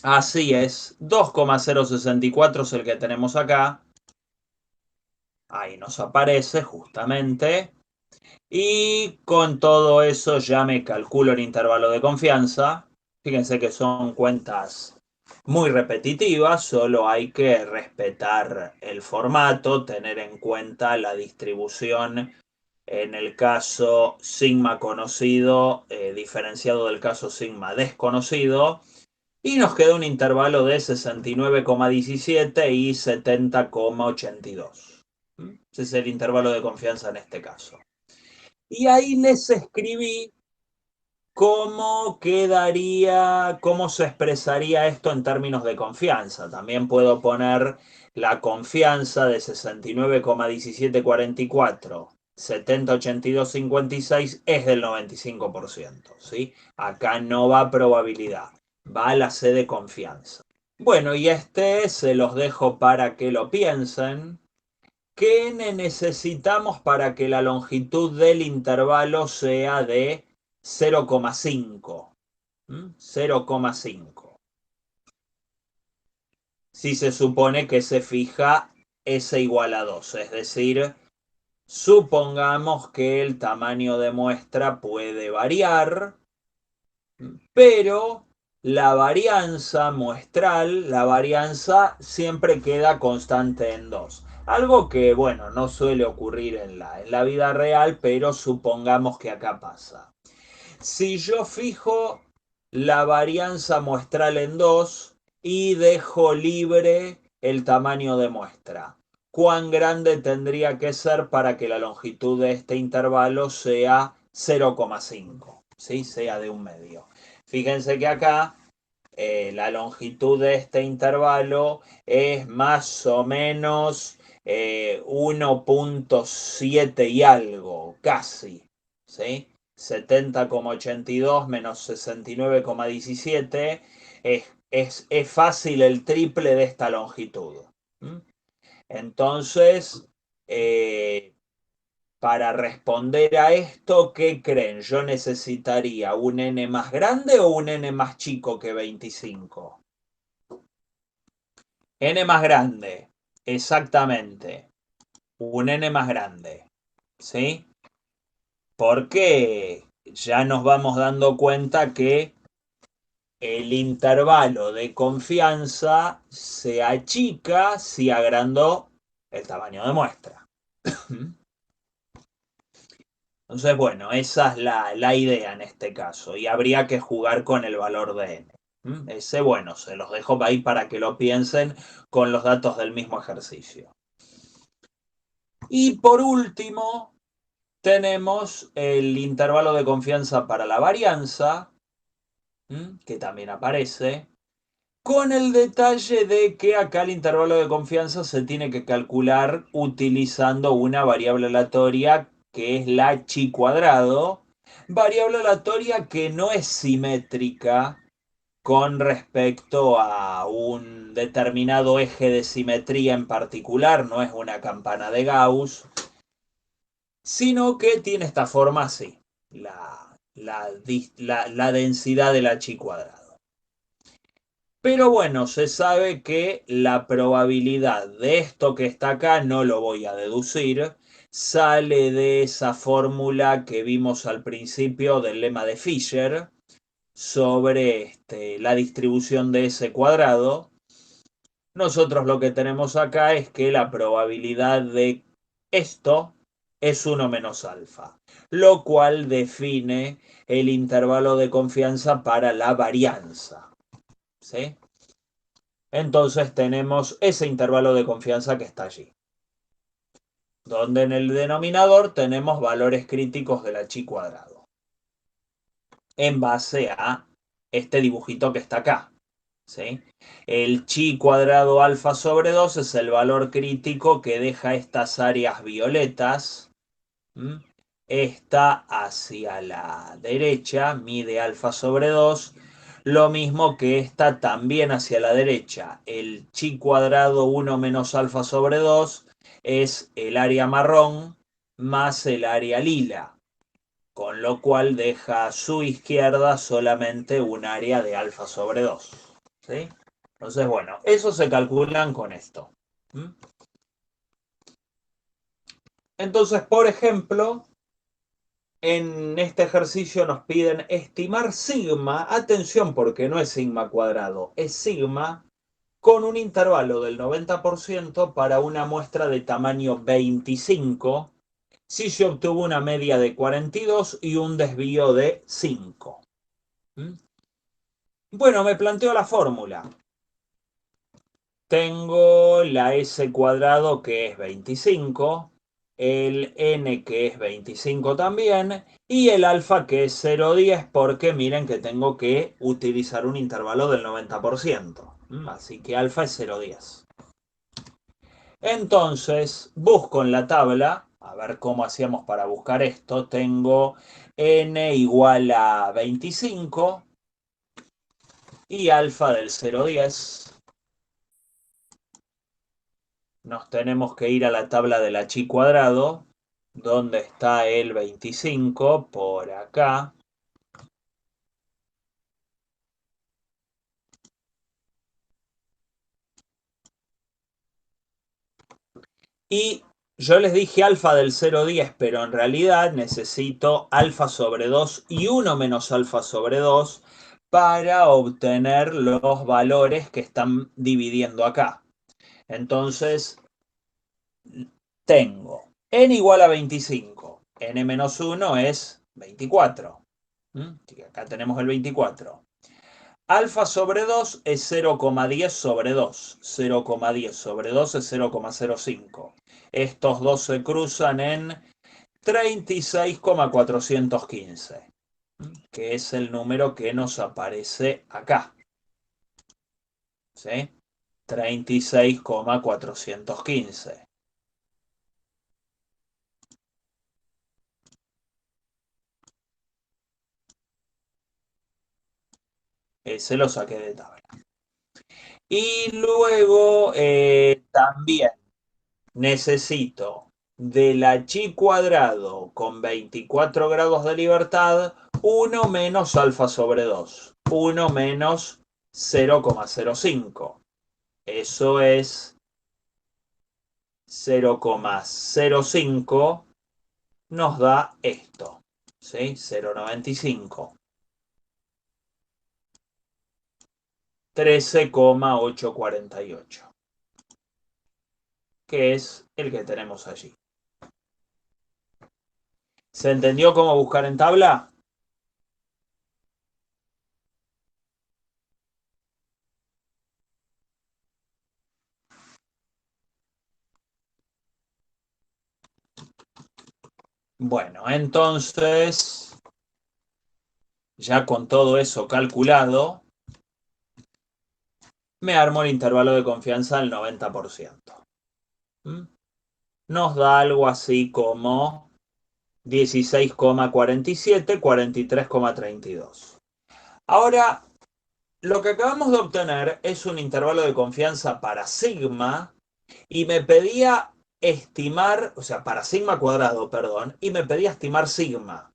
Así es. 2,064 es el que tenemos acá. Ahí nos aparece justamente. Y con todo eso ya me calculo el intervalo de confianza. Fíjense que son cuentas muy repetitivas, solo hay que respetar el formato, tener en cuenta la distribución en el caso sigma conocido, diferenciado del caso sigma desconocido. Y nos queda un intervalo de 69,17 y 70,82. Ese es el intervalo de confianza en este caso. Y ahí les escribí cómo quedaría, cómo se expresaría esto en términos de confianza. También puedo poner la confianza de 69,1744, 70,82,56 es del 95%, ¿sí? Acá no va probabilidad, va la C de confianza. Bueno, y este se los dejo para que lo piensen. ¿Qué necesitamos para que la longitud del intervalo sea de 0,5? 0,5. Si se supone que se fija S igual a 2, es decir, supongamos que el tamaño de muestra puede variar, pero la varianza muestral, la varianza siempre queda constante en 2. Algo que, bueno, no suele ocurrir en la vida real, pero supongamos que acá pasa. Si yo fijo la varianza muestral en 2 y dejo libre el tamaño de muestra, ¿cuán grande tendría que ser para que la longitud de este intervalo sea 0,5? ¿Sí? Sea de un medio. Fíjense que acá la longitud de este intervalo es más o menos 1.7 y algo, casi, ¿sí? 70,82 menos 69,17 es fácil el triple de esta longitud. Entonces, para responder a esto, ¿qué creen? ¿Yo necesitaría un n más grande o un n más chico que 25? N más grande, exactamente. Un n más grande, ¿sí? Porque ya nos vamos dando cuenta que el intervalo de confianza se achica si agrandó el tamaño de muestra. Entonces, bueno, esa es la idea en este caso. Y habría que jugar con el valor de n. Ese, bueno, se los dejo ahí para que lo piensen con los datos del mismo ejercicio. Y por último, tenemos el intervalo de confianza para la varianza, que también aparece, con el detalle de que acá el intervalo de confianza se tiene que calcular utilizando una variable aleatoria que es la chi cuadrado, variable aleatoria que no es simétrica con respecto a un determinado eje de simetría en particular, no es una campana de Gauss, sino que tiene esta forma así, la densidad de la chi cuadrado. Pero bueno, se sabe que la probabilidad de esto que está acá, no lo voy a deducir, sale de esa fórmula que vimos al principio del lema de Fisher sobre la distribución de ese cuadrado. Nosotros lo que tenemos acá es que la probabilidad de esto es 1 menos alfa, lo cual define el intervalo de confianza para la varianza. ¿Sí? Entonces tenemos ese intervalo de confianza que está allí, donde en el denominador tenemos valores críticos de la chi cuadrado, en base a este dibujito que está acá. ¿Sí? El chi cuadrado alfa sobre 2 es el valor crítico que deja estas áreas violetas. Esta hacia la derecha mide alfa sobre 2. Lo mismo que esta también hacia la derecha. El chi cuadrado 1 menos alfa sobre 2 es el área marrón más el área lila, con lo cual deja a su izquierda solamente un área de alfa sobre 2. ¿Sí? Entonces, bueno, eso se calculan con esto. Entonces, por ejemplo, en este ejercicio nos piden estimar sigma, atención porque no es sigma cuadrado, es sigma con un intervalo del 90% para una muestra de tamaño 25, si se obtuvo una media de 42 y un desvío de 5. Bueno, me planteo la fórmula. Tengo la S cuadrado que es 25, el N que es 25 también, y el alfa que es 0,10 porque miren que tengo que utilizar un intervalo del 90%. Así que alfa es 0,10. Entonces, busco en la tabla, a ver cómo hacíamos para buscar esto. Tengo N igual a 25 y alfa del 0,10. Nos tenemos que ir a la tabla de la chi cuadrado, donde está el 25, por acá. Y yo les dije alfa del 0,10, pero en realidad necesito alfa sobre 2 y 1 menos alfa sobre 2 para obtener los valores que están dividiendo acá. Entonces, tengo n igual a 25, n menos 1 es 24. Acá tenemos el 24. Alfa sobre 2 es 0,10 sobre 2. 0,10 sobre 2 es 0,05. Estos dos se cruzan en 36,415, que es el número que nos aparece acá. ¿sí? 36,415. Ese lo saqué de tabla. Y luego también necesito del chi cuadrado con 24 grados de libertad, 1 menos alfa sobre 2. 1 menos 0,05. Eso es 0,05, nos da esto, ¿sí? 0,95. 13,848, que es el que tenemos allí. ¿Se entendió cómo buscar en tabla? Bueno, entonces, ya con todo eso calculado, me armo el intervalo de confianza al 90%. ¿Mm? Nos da algo así como 16,47, 43,32. Ahora, lo que acabamos de obtener es un intervalo de confianza para sigma y me pedía estimar, o sea, para sigma cuadrado, perdón, y me pedía estimar sigma.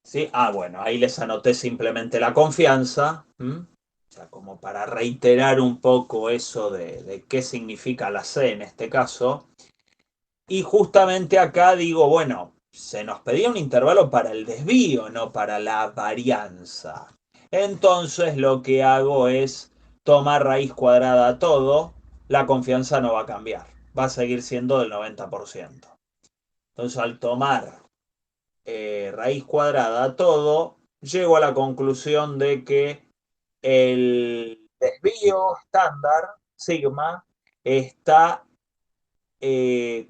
¿Sí? Ah, bueno, ahí les anoté simplemente la confianza. ¿Mm? O sea, como para reiterar un poco eso de qué significa la C en este caso. Y justamente acá digo, bueno, se nos pedía un intervalo para el desvío, no para la varianza. Entonces lo que hago es tomar raíz cuadrada a todo, la confianza no va a cambiar, va a seguir siendo del 90%. Entonces al tomar raíz cuadrada a todo, llego a la conclusión de que el desvío estándar, sigma, está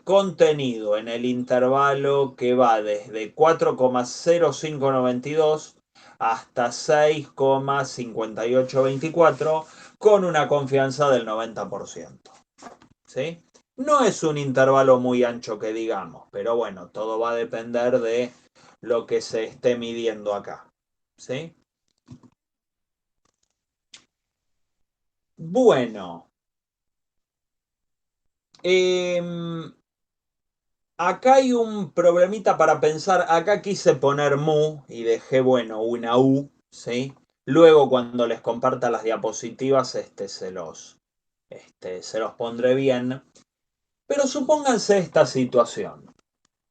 contenido en el intervalo que va desde 4,0592 hasta 6,5824 con una confianza del 90%. ¿Sí? No es un intervalo muy ancho que digamos, pero bueno, todo va a depender de lo que se esté midiendo acá. ¿Sí? Bueno, eh, acá hay un problemita para pensar. Acá quise poner mu y dejé, bueno, una u, ¿sí? Luego cuando les comparta las diapositivas, se los pondré bien. Pero supónganse esta situación.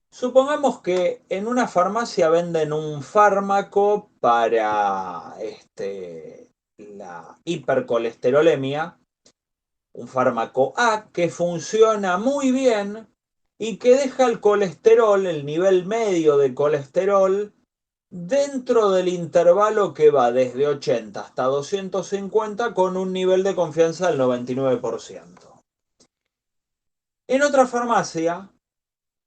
Supongamos que en una farmacia venden un fármaco para la hipercolesterolemia, un fármaco A que funciona muy bien y que deja el colesterol, el nivel medio de colesterol, dentro del intervalo que va desde 80 hasta 250 con un nivel de confianza del 99%. En otra farmacia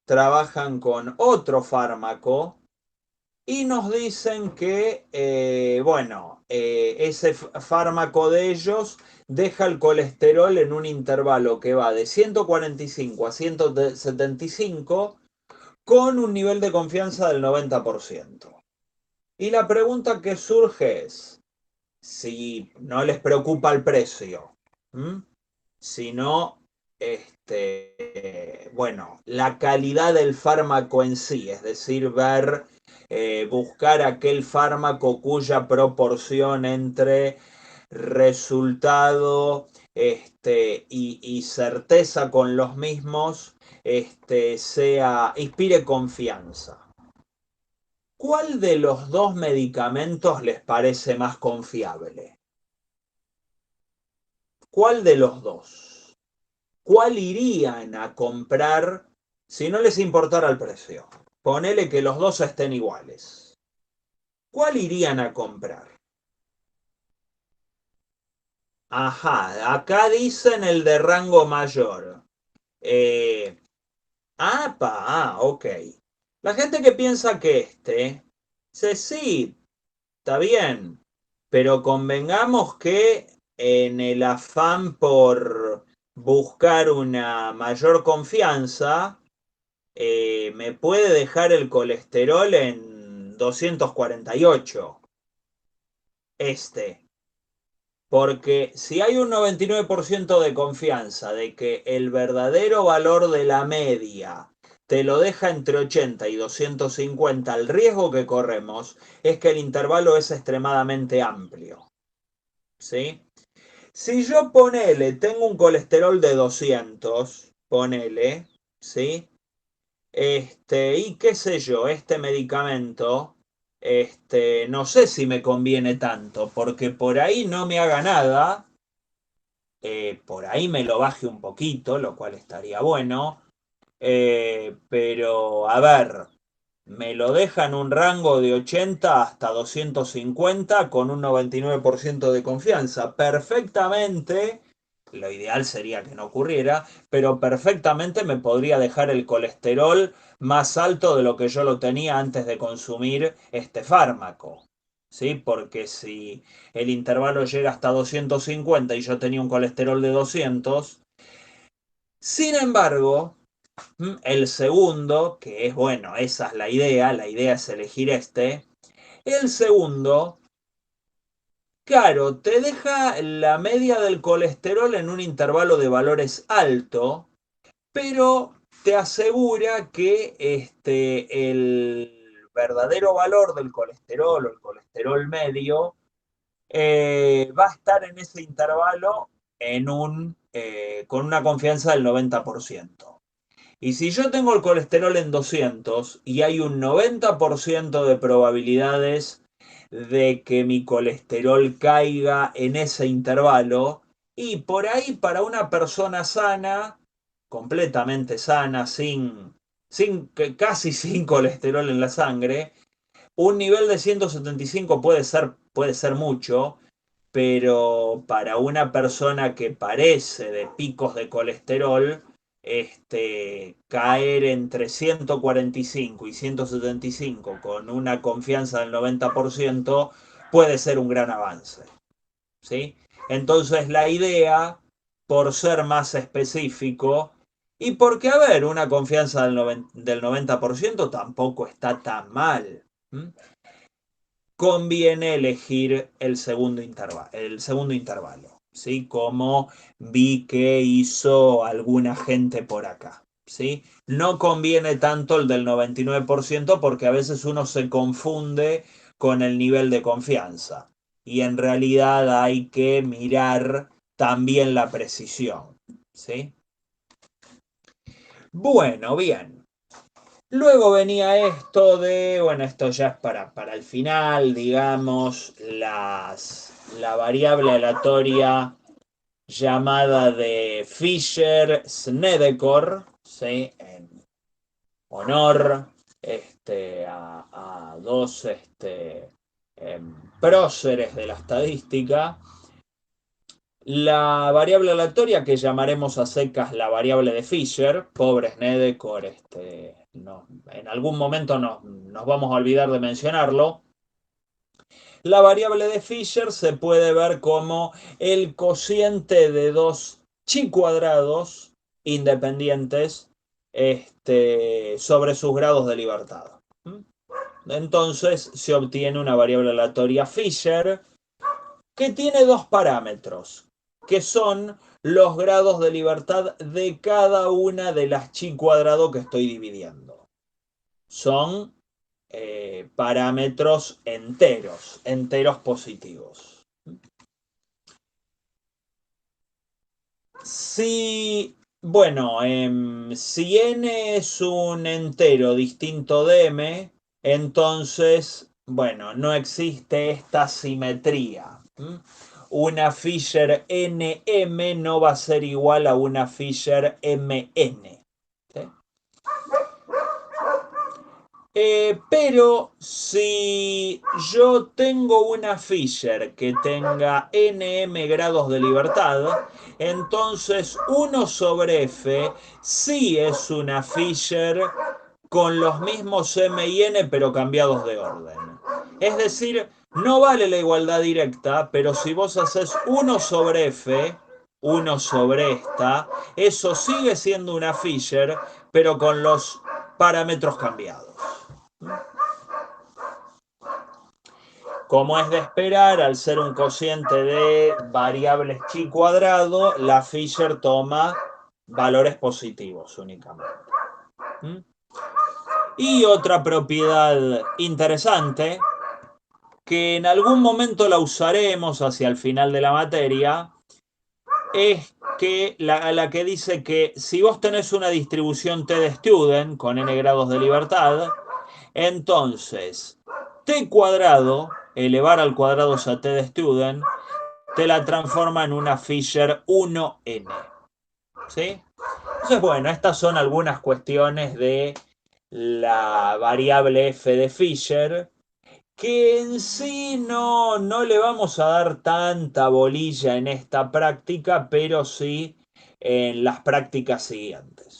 trabajan con otro fármaco y nos dicen que, bueno, ese fármaco de ellos deja el colesterol en un intervalo que va de 145 a 175 con un nivel de confianza del 90%. Y la pregunta que surge es, si no les preocupa el precio, ¿m? Sino, bueno, la calidad del fármaco en sí, es decir, buscar aquel fármaco cuya proporción entre resultado y certeza con los mismos inspire confianza. ¿Cuál de los dos medicamentos les parece más confiable? ¿Cuál de los dos? ¿Cuál irían a comprar si no les importara el precio? Ponele que los dos estén iguales. ¿Cuál irían a comprar? Ajá, acá dicen el de rango mayor. Eh, ok. La gente que piensa que dice, sí, está bien. pero convengamos que en el afán por buscar una mayor confianza, me puede dejar el colesterol en 248. Porque si hay un 99% de confianza de que el verdadero valor de la media te lo deja entre 80 y 250, el riesgo que corremos es que el intervalo es extremadamente amplio. ¿Sí? Si yo tengo un colesterol de 200, ¿sí? Y qué sé yo, este medicamento, no sé si me conviene tanto, porque por ahí no me haga nada, por ahí me lo baje un poquito, lo cual estaría bueno, pero a ver, me lo deja en un rango de 80 hasta 250 con un 99% de confianza. Perfectamente, lo ideal sería que no ocurriera, pero perfectamente me podría dejar el colesterol más alto de lo que yo lo tenía antes de consumir este fármaco. ¿Sí? Porque si el intervalo llega hasta 250 y yo tenía un colesterol de 200, sin embargo, el segundo, que es bueno, esa es la idea es elegir este. El segundo, claro, te deja la media del colesterol en un intervalo de valores alto, pero te asegura que el verdadero valor del colesterol o el colesterol medio va a estar en ese intervalo con una confianza del 90%. Y si yo tengo el colesterol en 200 y hay un 90% de probabilidades de que mi colesterol caiga en ese intervalo, y por ahí para una persona sana, completamente sana, casi sin colesterol en la sangre, un nivel de 175 puede ser mucho, pero para una persona que parece de picos de colesterol, caer entre 145 y 175 con una confianza del 90% puede ser un gran avance. ¿Sí? Entonces la idea, por ser más específico, y porque, a ver, una confianza del 90% tampoco está tan mal. Conviene elegir el segundo intervalo, ¿sí? Como vi que hizo alguna gente por acá, ¿sí? No conviene tanto el del 99% porque a veces uno se confunde con el nivel de confianza y en realidad hay que mirar también la precisión, ¿sí? Bueno, bien. Luego venía esto bueno, esto ya es para el final, digamos, la variable aleatoria llamada de Fisher-Snedecor, ¿sí? En honor a dos próceres de la estadística. La variable aleatoria que llamaremos a secas la variable de Fisher, pobre Snedecor, no, en algún momento nos vamos a olvidar de mencionarlo. La variable de Fisher se puede ver como el cociente de dos chi cuadrados independientes sobre sus grados de libertad. Entonces se obtiene una variable aleatoria Fisher que tiene dos parámetros, que son los grados de libertad de cada una de las chi cuadrado que estoy dividiendo. Son parámetros enteros positivos. Si, bueno, si n es un entero distinto de m, entonces, bueno, no existe esta simetría. Una Fisher NM no va a ser igual a una Fisher MN. ¿Sí? Pero si yo tengo una Fisher que tenga nm grados de libertad, entonces 1 sobre f sí es una Fisher con los mismos m y n pero cambiados de orden. Es decir, No vale la igualdad directa, pero si vos haces 1 sobre f, 1 sobre esta, eso sigue siendo una Fisher, pero con los parámetros cambiados. Como es de esperar, al ser un cociente de variables chi cuadrado, la Fisher toma valores positivos únicamente. Y otra propiedad interesante, que en algún momento la usaremos hacia el final de la materia, es que la que dice que si vos tenés una distribución T de Student con n grados de libertad, entonces T cuadrado, elevar al cuadrado esa T de Student, te la transforma en una Fisher 1n. ¿Sí? Entonces, bueno, estas son algunas cuestiones de la variable f de Fisher, que en sí no le vamos a dar tanta bolilla en esta práctica, pero sí en las prácticas siguientes.